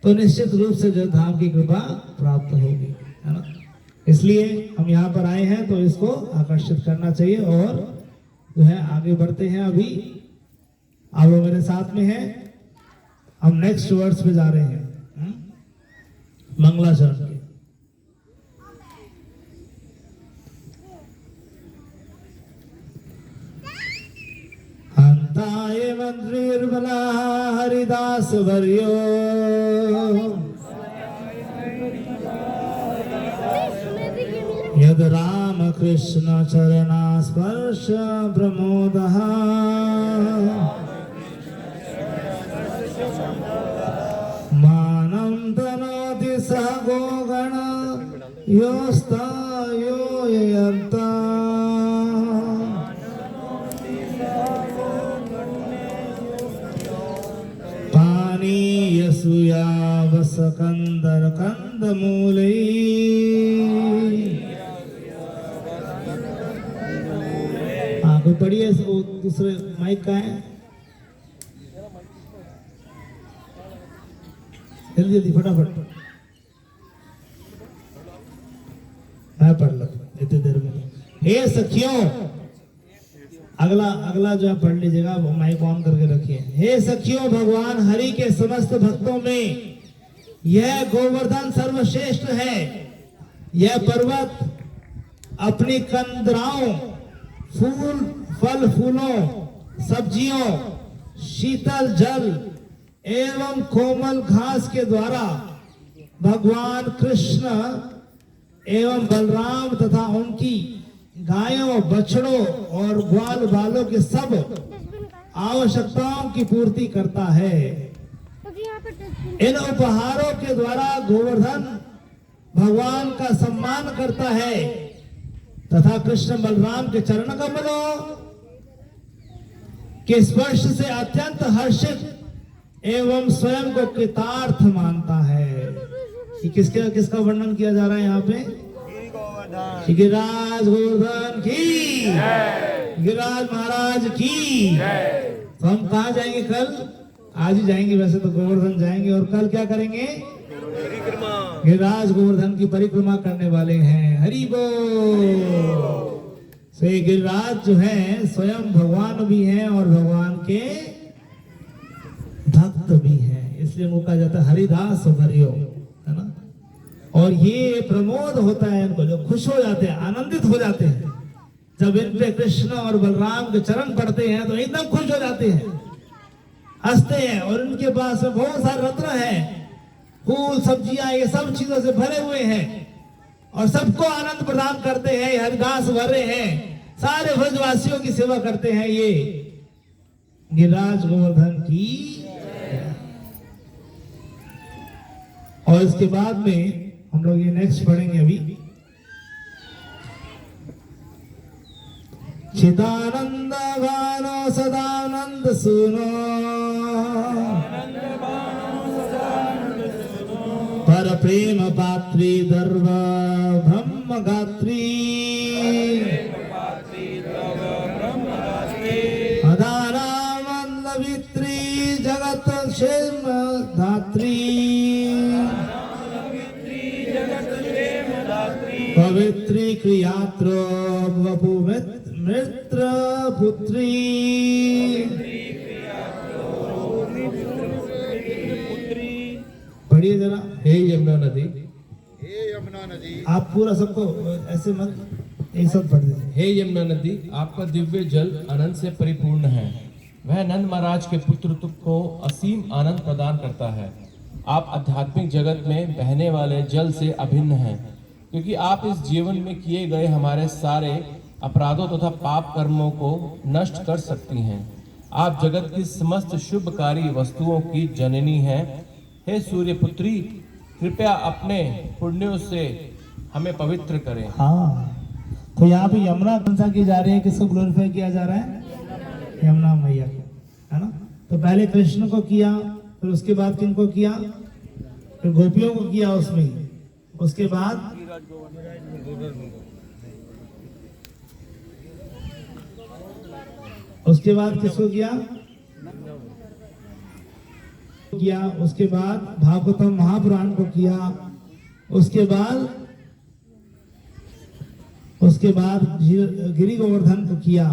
तो निश्चित रूप से जो धाम की कृपा प्राप्त होगी, है ना। इसलिए हम यहाँ पर आए हैं तो इसको आकर्षित करना चाहिए और जो है आगे बढ़ते हैं। अभी आप लोग मेरे साथ में हैं, हम नेक्स्ट वर्ड्स पे जा रहे हैं, मंगलाचरण के। हंताय मंत्रिर्बला हरिदास वर्यो यद राम कृष्ण चरणा स्पर्श प्रमोदः मानं तनोति सह गोगण योस्ता यो ययर्ता पानीय सुयावस कंदर कंदमूलै पढ़िए। दूसरे माइक का है, जल्दी जल्दी फटाफट मैं पढ़ लो इतनी देर में। हे सखियों, अगला अगला जो आप पढ़ लीजिएगा, वो माइक ऑन करके रखिए। हे सखियों, भगवान हरि के समस्त भक्तों में यह गोवर्धन सर्वश्रेष्ठ है। यह पर्वत अपनी कंदराओं, फूल फल फूलों, सब्जियों, शीतल जल एवं कोमल घास के द्वारा भगवान कृष्ण एवं बलराम तथा उनकी गायों, बछड़ों और ग्वाल बालों के सब आवश्यकताओं की पूर्ति करता है। इन उपहारों के द्वारा गोवर्धन भगवान का सम्मान करता है तथा कृष्ण बलराम के चरण कमलों के स्पर्श से अत्यंत हर्षित एवं स्वयं को कृतार्थ मानता है। कि किसका वर्णन किया जा रहा है यहाँ पे? गिरिराज गोवर्धन की, गिरिराज महाराज की। तो हम कहाँ जाएंगे कल? आज ही जाएंगे वैसे तो, गोवर्धन जाएंगे। और कल क्या करेंगे? गिरिराज गोवर्धन की परिक्रमा करने वाले हैं। हरि बोल। से गिरिराज जो है स्वयं भगवान भी हैं और भगवान के भक्त भी हैं, इसलिए उनको कहा जाता है हरिदास हरिओ, है ना। और ये प्रमोद होता है इनको, जो खुश हो जाते हैं, आनंदित हो जाते हैं जब इन पे कृष्ण और बलराम के चरण पड़ते हैं, तो एकदम खुश हो जाते हैं, हंसते हैं। और इनके पास में बहुत सारे रत्न हैं, फूल सब्जियां, ये सब चीजों से भरे हुए हैं और सबको आनंद प्रदान करते हैं। हरिदास भरे हैं, सारे ब्रजवासियों की सेवा करते हैं। ये गिरिराज गोवर्धन की। और इसके बाद में हम लोग ये नेक्स्ट पढ़ेंगे अभी। चिदानंद गानो सदानंद सुनो, पर प्रेम पात्री दर्व ब्रह्म गात्री, अदानामंदवित्री जगत क्षेम धात्री, पवित्री क्रियात्र वपु मित्र पुत्री। पढ़िए जरा। हे यमुना नदी, हे यमुना नदी, आप पूरा सबको ऐसे मत, एक साथ पढ़ दीजिए। हे यमुना नदी, आपका दिव्य जल अनंत से परिपूर्ण है। वह नंद महाराज के पुत्र को असीम आनंद प्रदान करता है। आप आध्यात्मिक जगत में बहने वाले जल से अभिन्न हैं, क्योंकि आप इस जीवन में किए गए हमारे सारे अपराधों तथा पाप कर्मों को नष्ट कर सकती हैं। आप जगत की समस्त शुभकारी वस्तुओं की जननी हैं। हे सूर्य पुत्री, कृपया अपने पुण्यों से हमें पवित्र करें। हाँ, तो यहाँ पे यमुना प्रशंसा की जा रही है, किसको ग्लोरीफाई किया जा रहा है? यमुना मैया को, है ना। तो पहले कृष्ण को किया, फिर उसके बाद किनको किया? फिर गोपियों को किया उसमें ही। उसके बाद किसको किया? उसके बाद भागवतम महापुराण को किया। उसके बाद गिरि गोवर्धन को किया।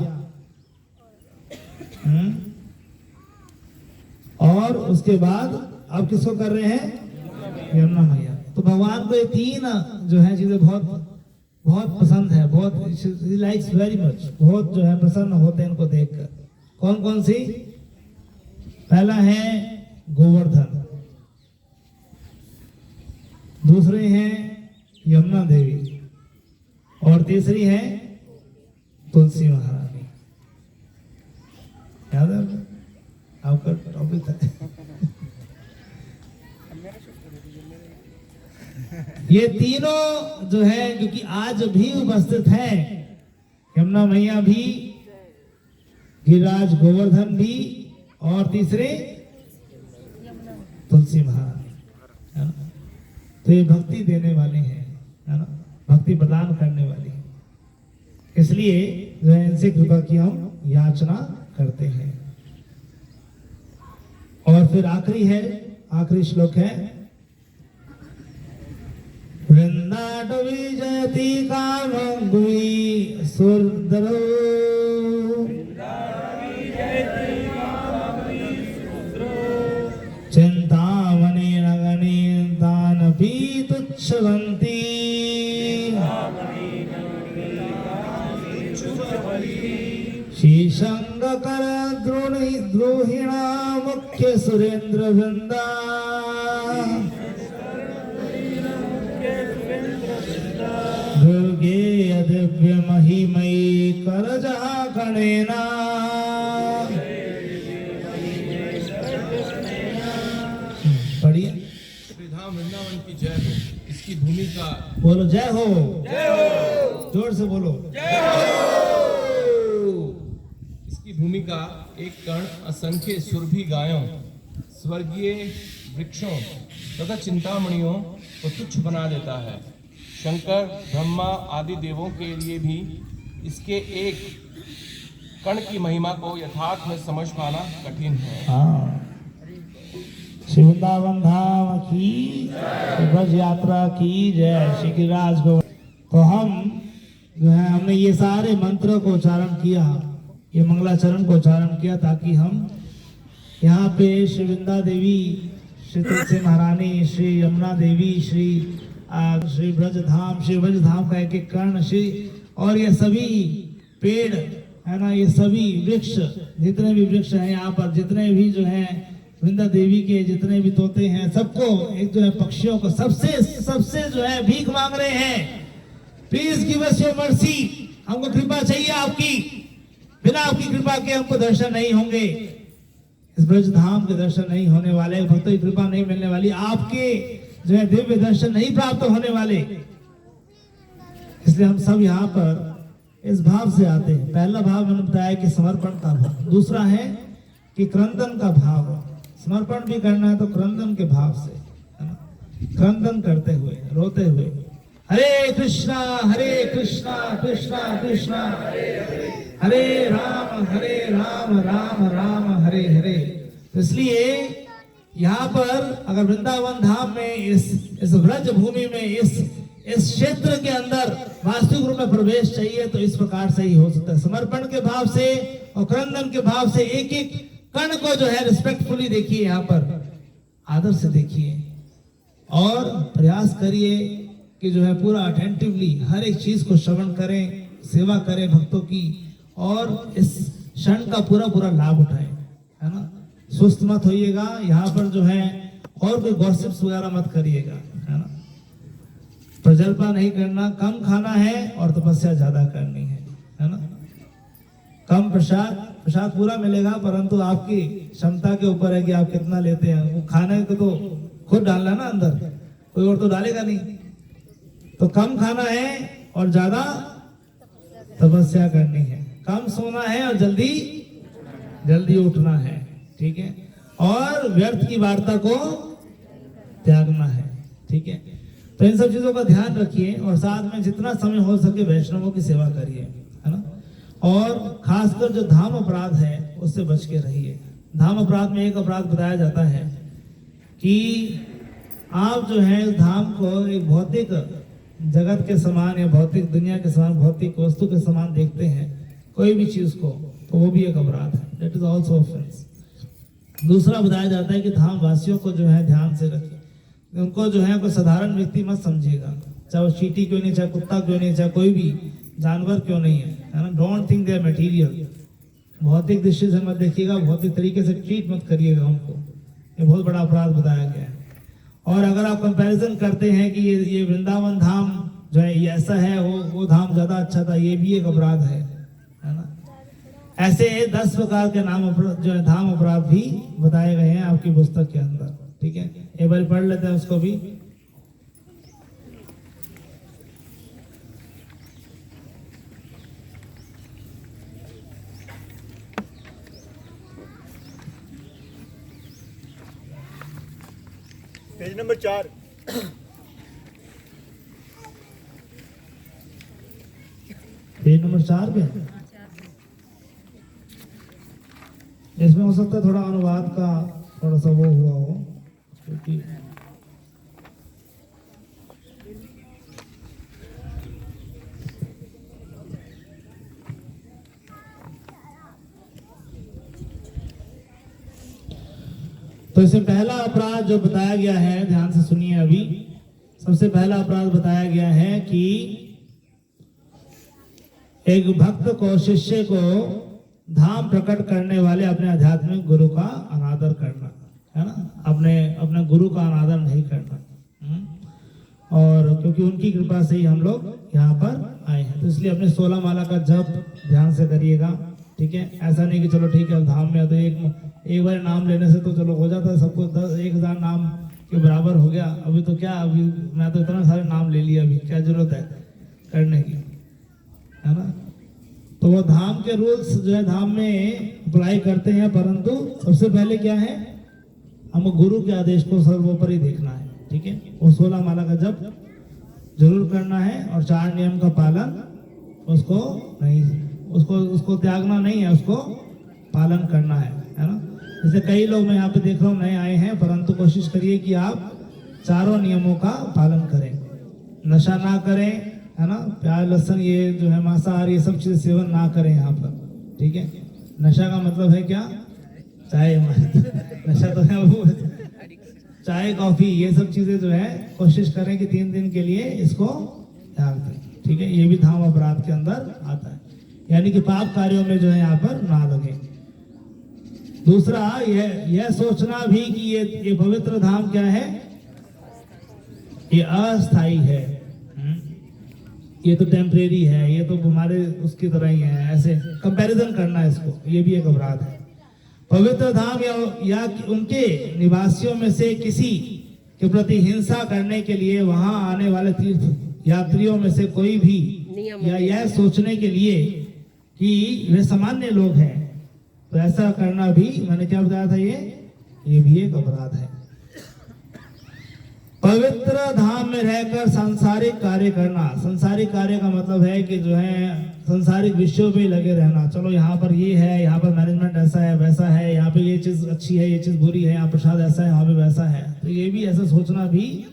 और उसके बाद अब किसको कर रहे हैं? यमुना मैया। तो भगवान को ये तीन जो है चीजें बहुत पसंद है, बहुत लाइक्स वेरी मच, बहुत जो है प्रसन्न होते हैं इनको देखकर। कौन कौन सी? पहला है गोवर्धन, दूसरे हैं यमुना देवी, और तीसरी है तुलसी महारानी। याद है आपका टॉपिक था? ये तीनों जो है, क्योंकि आज भी उपस्थित है, यमुना मैया भी, गिरिराज गोवर्धन भी, और तीसरे तुलसी महारानी, है ना। तो ये भक्ति देने वाले हैं, है ना, भक्ति प्रदान करने वाले हैं। इसलिए जो है इनसे कृपा की हम याचना करते हैं। और फिर आखिरी श्लोक है वृंदाटवी जयति कामंगुई सुरदरो चिंतामणि नगनी दानपी तुच्छवंती शीशंग कर द्रोहिणा मुख्य सुरेंद्र वृंदा दुर्गे दिव्य महिमयी कर जहा गणेना पढ़िए। श्री धाम वृंदावन की जय हो। इसकी भूमिका बोलो जय हो, जय हो, जोर से बोलो जय हो। इसकी भूमिका एक कण असंख्य सुरभि गायों, स्वर्गीय वृक्षों तथा चिंतामणियों को तुच्छ बना देता है। शंकर ब्रह्मा आदि देवों के लिए भी इसके एक कण की महिमा को यथार्थ में समझ पाना कठिन है। हाँ, श्री वृंदावन धाम की, ब्रज यात्रा की जय, श्री गिरिराज को। तो हम जो है हमने ये सारे मंत्रों को उच्चारण किया, ये मंगलाचरण को उच्चारण किया ताकि हम यहाँ पे श्री वृंदा देवी, श्री तुलसी महारानी, श्री यमुना देवी, श्री ब्रज धाम का एक एक कर्ण, श्री और ये सभी पेड़ है ना, ये सभी वृक्ष, जितने भी वृक्ष हैं यहाँ पर, जितने भी जो हैं वृंदा देवी के जितने भी तोते हैं, सबको एक जो है पक्षियों को सबसे जो है भीख मांग रहे हैं। Please give us your mercy, हमको कृपा चाहिए आपकी, बिना आपकी कृपा के हमको दर्शन नहीं होंगे, इस ब्रज धाम के दर्शन नहीं होने वाले, भक्तों की कृपा नहीं मिलने वाली, आपके जो है दिव्य दर्शन नहीं प्राप्त होने वाले। इसलिए हम सब यहाँ पर इस भाव से आते हैं। पहला भाव मैंने बताया कि समर्पण का भाव, दूसरा है कि क्रंदन का भाव। समर्पण भी करना है तो क्रंदन के भाव से, है ना, क्रंदन करते हुए, रोते हुए, हरे कृष्णा कृष्णा कृष्णा हरे राम राम राम हरे हरे। इसलिए यहाँ पर अगर वृंदावन धाम में इस ब्रज भूमि में इस क्षेत्र के अंदर वास्तविक रूप में प्रवेश चाहिए तो इस प्रकार से ही हो सकता है। समर्पण के भाव से और क्रंदन के भाव से एक एक कण को जो है रिस्पेक्टफुली देखिए, यहाँ पर आदर से देखिए और प्रयास करिए कि जो है पूरा अटेंटिवली हर एक चीज को श्रवण करें, सेवा करें भक्तों की, और इस क्षण का पूरा लाभ उठाएं, है ना। सुस्त मत होइएगा यहाँ पर जो है, और कोई गॉसिप्स वगैरह मत करिएगा, है ना। प्रजल्पा नहीं करना, कम खाना है और तपस्या ज्यादा करनी है ना। कम प्रसाद पूरा मिलेगा, परंतु आपकी क्षमता के ऊपर है कि आप कितना लेते हैं। वो खाने को तो खुद डालना ना अंदर, कोई और तो डालेगा नहीं। तो कम खाना है और ज्यादा तपस्या करनी है, कम सोना है और जल्दी उठना है, ठीक है, और व्यर्थ की वार्ता को त्यागना है, ठीक है। तो इन सब चीजों का ध्यान रखिए और साथ में जितना समय हो सके वैष्णवों की सेवा करिए, है ना। और खासकर जो धाम अपराध है उससे बच के रहिए। धाम अपराध में एक अपराध बताया जाता है कि आप जो है धाम को एक भौतिक जगत के समान या भौतिक दुनिया के समान, भौतिक वस्तु के समान देखते हैं कोई भी चीज को, तो वो भी एक अपराध है, दैट इज ऑल्सो ऑफेंस। दूसरा बताया जाता है कि धाम वासियों को जो है ध्यान से रखिए, उनको जो है कोई साधारण व्यक्ति मत समझिएगा, चाहे वो चींटी क्यों नहीं, चाहे कुत्ता क्यों नहीं, चाहे कोई भी जानवर क्यों नहीं है ना। Don't think they are material, भौतिक दृष्टि से मत देखिएगा, भौतिक तरीके से ट्रीट मत करिएगा उनको, ये बहुत बड़ा अपराध बताया गया है। और अगर आप कंपैरिजन करते हैं कि ये वृंदावन धाम जो है ये ऐसा है, वो धाम ज्यादा अच्छा था, ये भी एक अपराध है ना। ऐसे 10 प्रकार के नाम जो है धाम अपराध भी बताए गए हैं आपकी पुस्तक के अंदर, ठीक है। एक बार पढ़ लेते हैं उसको भी। Page number 4। पेज नंबर 4 पे इसमें हो सकता है थोड़ा अनुवाद का थोड़ा सा वो हुआ हो, क्योंकि तो इसमें पहला अपराध जो बताया गया है, ध्यान से सुनिए। अभी सबसे पहला अपराध बताया गया है कि एक भक्त को, शिष्य को धाम प्रकट करने वाले अपने आध्यात्मिक गुरु का अनादर करना, है ना, अपने गुरु का अनादर नहीं करना। और क्योंकि उनकी कृपा से ही हम लोग यहाँ पर आए हैं, तो इसलिए अपने 16 माला का जप ध्यान से करिएगा, ठीक है। ऐसा नहीं कि चलो ठीक है धाम में तो एक बार नाम लेने से तो चलो हो जाता है सबको, 10,000 नाम के बराबर हो गया। अभी तो क्या, अभी मैं तो इतना सारे नाम ले लिया, अभी क्या जरूरत है करने की, है ना। तो वो धाम के रूल्स जो है धाम में अप्लाई करते हैं, परंतु सबसे पहले क्या है, हम गुरु के आदेश को सर्वोपरि देखना है, ठीक है। वो 16 माला का जप जरूर करना है और 4 नियम का पालन उसको त्यागना नहीं है, उसको पालन करना है ना। जैसे कई लोग मैं यहाँ पे देख रहा हूँ नए आए हैं, परंतु कोशिश करिए कि आप 4 नियमों का पालन करें। नशा ना करें, है ना, प्याज लहसुन ये जो है मांसाहार ये सब चीजें सेवन ना करें यहाँ पर, ठीक है। नशा का मतलब है क्या, चाय नशा तो है वो, चाय कॉफी ये सब चीजें जो है कोशिश करें कि 3 दिन के लिए इसको त्याग दें, ठीक है। ये भी धाम अपराध के अंदर आता है, यानी कि पाप कार्यों में जो है यहाँ पर ना लगे। दूसरा यह सोचना भी कि ये पवित्र धाम क्या है, ये अस्थाई है, ये तो टेम्परेरी है, ये तो हमारे उसकी तरह ही है, ऐसे कंपैरिजन करना है इसको, ये भी एक अपराध है। पवित्र धाम या उनके निवासियों में से किसी के प्रति हिंसा करने के लिए वहां आने वाले तीर्थ यात्रियों में से कोई भी या यह सोचने के लिए कि वे सामान्य लोग हैं, तो ऐसा करना भी, मैंने क्या बताया था, ये भी एक अपराध है। पवित्र धाम में रहकर सांसारिक कार्य करना, सांसारिक कार्य का मतलब है कि जो है सांसारिक विषयों पे लगे रहना। चलो यहाँ पर ये है, यहाँ पर मैनेजमेंट ऐसा है वैसा है, यहाँ पे ये चीज अच्छी है ये चीज बुरी है, यहाँ प्रसाद ऐसा है यहाँ पे वैसा है, तो ये भी ऐसा सोचना भी,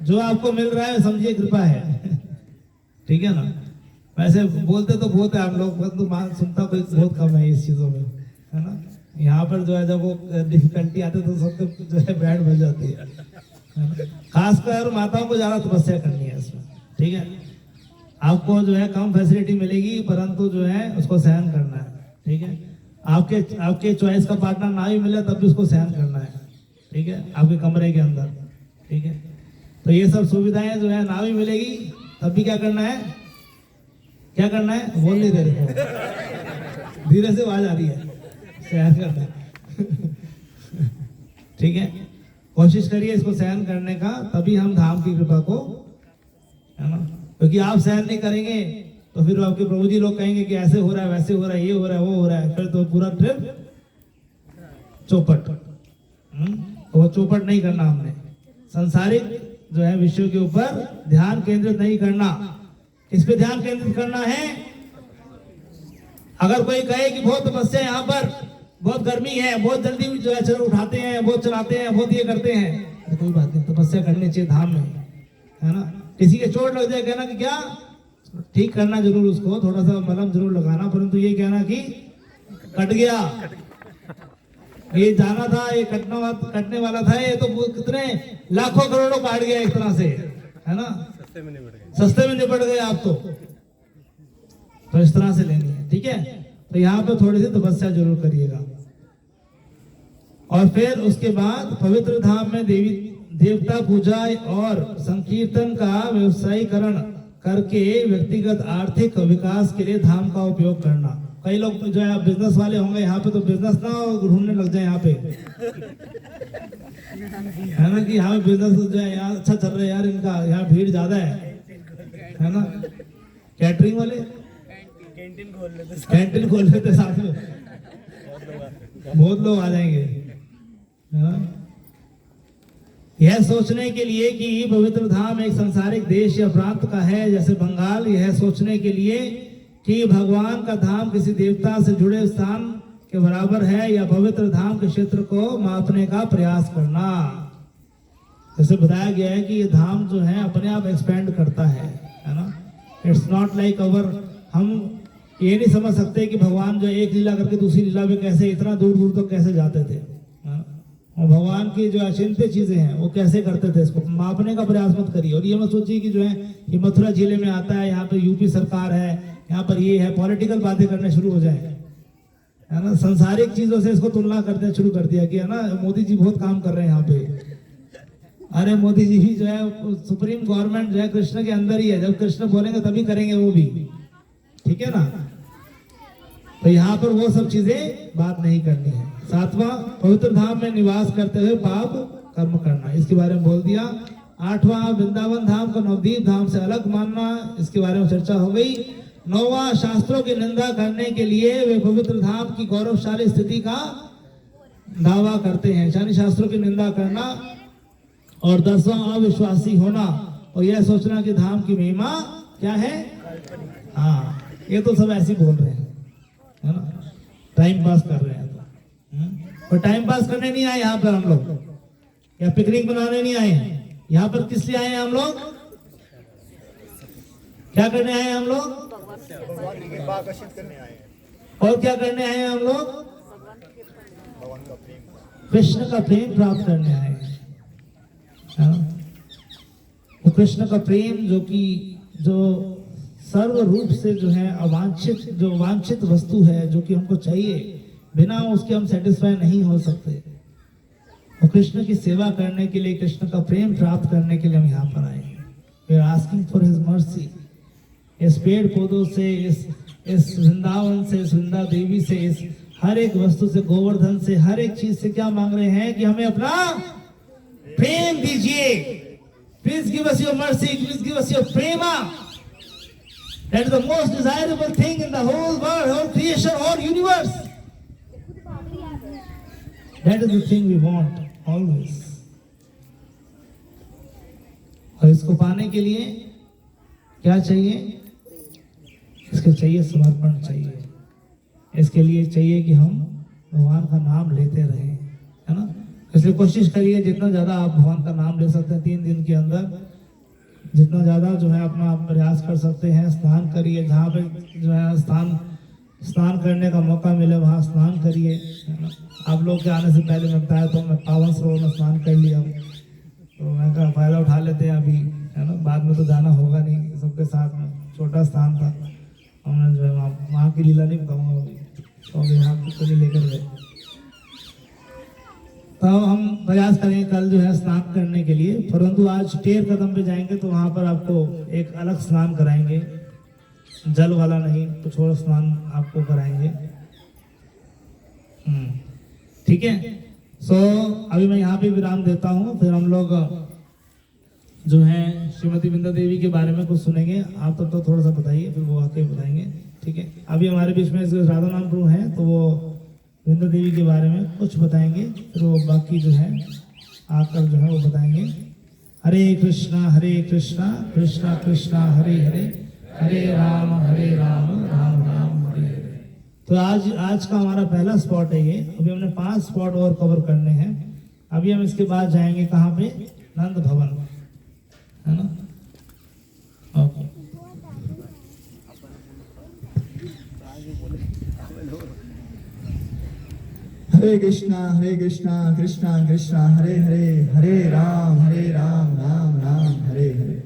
जो आपको मिल रहा है समझिए कृपा है ठीक है ना। वैसे बोलते तो बहुत है हम लोग, परंतु सुनता कोई बहुत कम है इस चीजों में, है ना। यहाँ पर जो है जब वो डिफिकल्टी आते तो सबको जो है बैठ बन जाती है, खासकर माताओं को ज्यादा तपस्या करनी है इसमें, ठीक है। आपको जो है कम फैसिलिटी मिलेगी, परंतु जो है उसको सहन करना है, ठीक है। आपके चॉइस का पार्टनर ना भी मिले तब भी उसको सहन करना है, ठीक है, आपके कमरे के अंदर, ठीक है। तो ये सब सुविधाएं जो है ना भी मिलेगी तब भी क्या करना है, क्या करना है, बोल नहीं दे रहे, धीरे से आवाज आ रही है, सहन करना है ठीक है। कोशिश करिए इसको सहन करने का, तभी हम धाम की कृपा को, है ना। क्योंकि आप सहन नहीं करेंगे तो फिर आपके प्रभु जी लोग कहेंगे कि ऐसे हो रहा है वैसे हो रहा है ये हो रहा है वो हो रहा है, फिर तो पूरा ट्रिप चौपट। तो वो चौपट नहीं करना हमने, संसारिक जो है विषयों के ऊपर ध्यान केंद्रित नहीं करना। किस पे ध्यान केंद्रित करना है, अगर कोई कहे कि बहुत तपस्या यहाँ पर, बहुत गर्मी है, बहुत जल्दी जो है चलो उठाते हैं, बहुत चलाते हैं, बहुत ये करते हैं, तो कोई बात नहीं, तपस्या करनी चाहिए धाम में, है ना। किसी के चोट लग जाए कहना कि क्या, ठीक करना जरूर उसको, थोड़ा सा मलहम जरूर लगाना, परंतु ये कहना कि कट गया, ये जाना था, ये कटने वाला था, ये तो कितने लाखों करोड़ों काट गया एक तरह से, है ना, सस्ते में निपट गए आप तो इस तरह से लेनी है, ठीक है। तो यहाँ पे थोड़ी सी तपस्या जरूर करिएगा। और फिर उसके बाद पवित्र धाम में देवता पूजा और संकीर्तन का व्यवसायीकरण करके व्यक्तिगत आर्थिक विकास के लिए धाम का उपयोग करना। कई लोग जो है बिजनेस वाले होंगे यहाँ पे, तो बिजनेस ना ढूंढने लग जाए यहाँ पे है ना, कि यहाँ पे बिजनेस जो है यहाँ अच्छा चल रहा है यार, इनका यहाँ भीड़ ज्यादा है ना। कैटरिंग वाले कैंटीन खोल लेते साथ में, बहुत लोग आ जाएंगे, है ना। यह सोचने के लिए कि पवित्र धाम एक सांसारिक देश या प्रांत का है जैसे बंगाल, यह सोचने के लिए कि भगवान का धाम किसी देवता से जुड़े स्थान के बराबर है, या पवित्र धाम के क्षेत्र को मापने का प्रयास करना। जैसे बताया गया है कि ये धाम जो है अपने आप एक्सपेंड करता है ना। इट्स नॉट लाइक अवर, हम ये नहीं समझ सकते कि भगवान जो एक लीला करके दूसरी लीला में कैसे इतना दूर दूर तक कैसे जाते थे, और भगवान की जो अचिंत्य चीजें हैं वो कैसे करते थे, इसको मापने का प्रयास मत करिए। और ये मत सोचिए कि जो है ये मथुरा जिले में आता है, यहाँ पे यूपी सरकार है, यहाँ पर ये है, पॉलिटिकल बातें करने शुरू हो जाए, है ना, संसारिक चीजों से इसको तुलना करते शुरू कर दिया कि है ना मोदी जी बहुत काम कर रहे हैं यहाँ पे। अरे मोदी जी भी जो है सुप्रीम गवर्नमेंट जो है कृष्ण के अंदर ही है, जब कृष्ण बोलेंगे तभी करेंगे वो भी, ठीक है ना। तो यहाँ पर वो सब चीजें बात नहीं करनी है। सातवां, पवित्र धाम में निवास करते हुए पाप कर्म करना, इसके बारे में बोल दिया। आठवां, वृंदावन धाम को नवदीप धाम से अलग मानना, इसके बारे में चर्चा हो गई। नौवां, शास्त्रों की निंदा करने के लिए वे पवित्र धाम की गौरवशाली स्थिति का दावा करते हैं, यानी शास्त्रों की निंदा करना। और 10वां, अविश्वासी होना और यह सोचना कि धाम की महिमा क्या है। हाँ, ये तो सब ऐसे बोल रहे हैं, है ना, टाइम पास कर रहे हैं तो। और टाइम पास करने नहीं आए यहाँ पर हम लोग, या पिकनिक मनाने नहीं आए हैं। यहाँ पर किस लिए आए हैं हम लोग, क्या करने आए हैं हम लोग, भगवान की कृपा आकर्षित करने आए हैं, और क्या करने आए हैं हम लोग, भगवान का प्रेम। कृष्ण का प्रेम प्राप्त करने आए हैं, है ना। वो कृष्ण का प्रेम जो सर्व रूप से जो है अवांछित, जो वांछित वस्तु है, जो कि हमको चाहिए, बिना उसके हम सेटिस्फाई नहीं हो सकते। और कृष्ण की सेवा करने के लिए, कृष्ण का प्रेम प्राप्त करने के लिए हम यहाँ पर आए हैं। We are asking for his mercy. इस पेड़ पौधों से, इस वृंदावन से, इस वृंदा देवी से, इस हर एक वस्तु से, गोवर्धन से, हर एक चीज से क्या मांग रहे हैं कि हमें अपना प्रेम दीजिए। Please give us your mercy, please give us your prema. That is the most desirable thing in the whole world, whole creation, whole universe. That is the thing we want always. और इसको पाने के लिए क्या चाहिए, इसके चाहिए समर्पण चाहिए। इसके लिए चाहिए कि हम भगवान का नाम लेते रहें, है ना। इसलिए कोशिश करिए जितना ज्यादा आप भगवान का नाम ले सकते हैं 3 दिन के अंदर, जितना ज्यादा जो है अपना प्रयास कर सकते हैं। स्नान करिए, जहाँ पे जो है स्नान करने का मौका मिले वहाँ स्नान करिए, है ना। आप लोग के आने से पहले मैं बताया तो मैं पावन सरोवर में स्नान कर लिया, तो मैं कहा फायदा उठा लेते हैं अभी, है ना। बाद में तो जाना होगा नहीं सबके साथ में, छोटा स्थान था, हमने जो है वहाँ की लीला नहीं बताऊंगा अभी, तो यहाँ को नहीं लेकर गए। तो हम प्रयास करेंगे कल जो है स्नान करने के लिए, परंतु आज टेर कदम पे जाएंगे तो वहाँ पर आपको एक अलग स्नान कराएंगे, जल वाला नहीं, कुछ और स्नान आपको कराएंगे। ठीक है। सो अभी मैं यहाँ पे विराम देता हूँ, फिर हम लोग जो है श्रीमती वृंदा देवी के बारे में कुछ सुनेंगे। आप तब तो थोड़ा सा बताइए, फिर वो आके बताएंगे, ठीक है। अभी हमारे बीच में राधा नाम प्रभु हैं, तो वो वृंदा देवी के बारे में कुछ बताएंगे, फिर वो बाकी जो है आकर जो है वो बताएंगे। हरे कृष्णा कृष्णा कृष्णा हरे हरे, हरे राम राम राम हरे हरे। तो आज का हमारा पहला स्पॉट है ये। अभी हमने 5 स्पॉट और कवर करने हैं। अभी हम इसके बाद जाएंगे कहाँ पे, नंद भवन, है ना। ओके। हरे कृष्णा कृष्णा कृष्णा हरे हरे, हरे राम राम राम हरे हरे।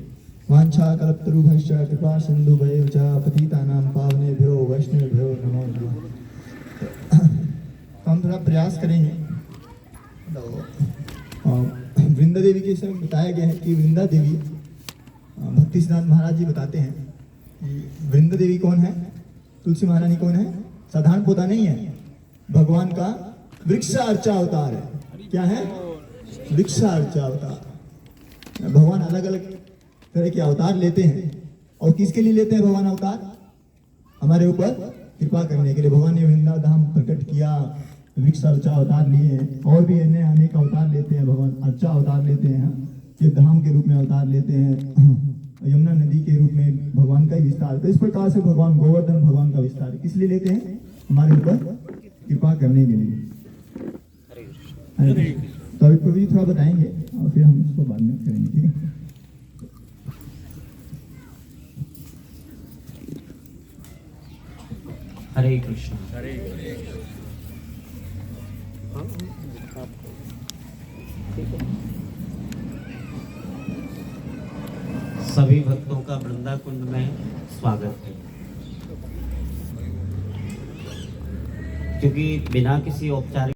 वांछा कल्पतरुभ्यश्च कृपा सिन्धुभ्यो च पतितानां पावनेभ्यो वैष्णवेभ्यो नमो नमः। हम थोड़ा प्रयास करेंगे। वृंदा देवी के समय बताया गया है कि वृंदा देवी, भक्ति सिद्धांत महाराज जी बताते हैं कि वृंदा देवी कौन है, तुलसी महारानी कौन है, साधारण पौधा नहीं है, भगवान का वृक्ष अर्चा अवतार है। क्या है, वृक्ष अर्चा अवतार। भगवान अलग अलग तरह के अवतार लेते हैं, और किसके लिए लेते हैं भगवान अवतार, हमारे ऊपर कृपा करने के लिए। भगवान ने वृंदा धाम प्रकट किया, वृक्ष अर्चा अवतार लिए, और भी अन्य अनेक अवतार लेते हैं भगवान। अर्चा अवतार लेते हैं, ये धाम के रूप में अवतार लेते हैं, यमुना नदी के रूप में भगवान का विस्तार। तो इस प्रकार से भगवान गोवर्धन भगवान का विस्तार किस लिए लेते हैं, हमारे ऊपर कृपा करने के लिए। तो अभी प्रभु जी थोड़ा बताएंगे और फिर हम इसको बाद में करेंगे, ठीक है। हरे कृष्ण। सभी भक्तों का वृंदा कुंड में स्वागत है। क्योंकि बिना किसी औपचारिक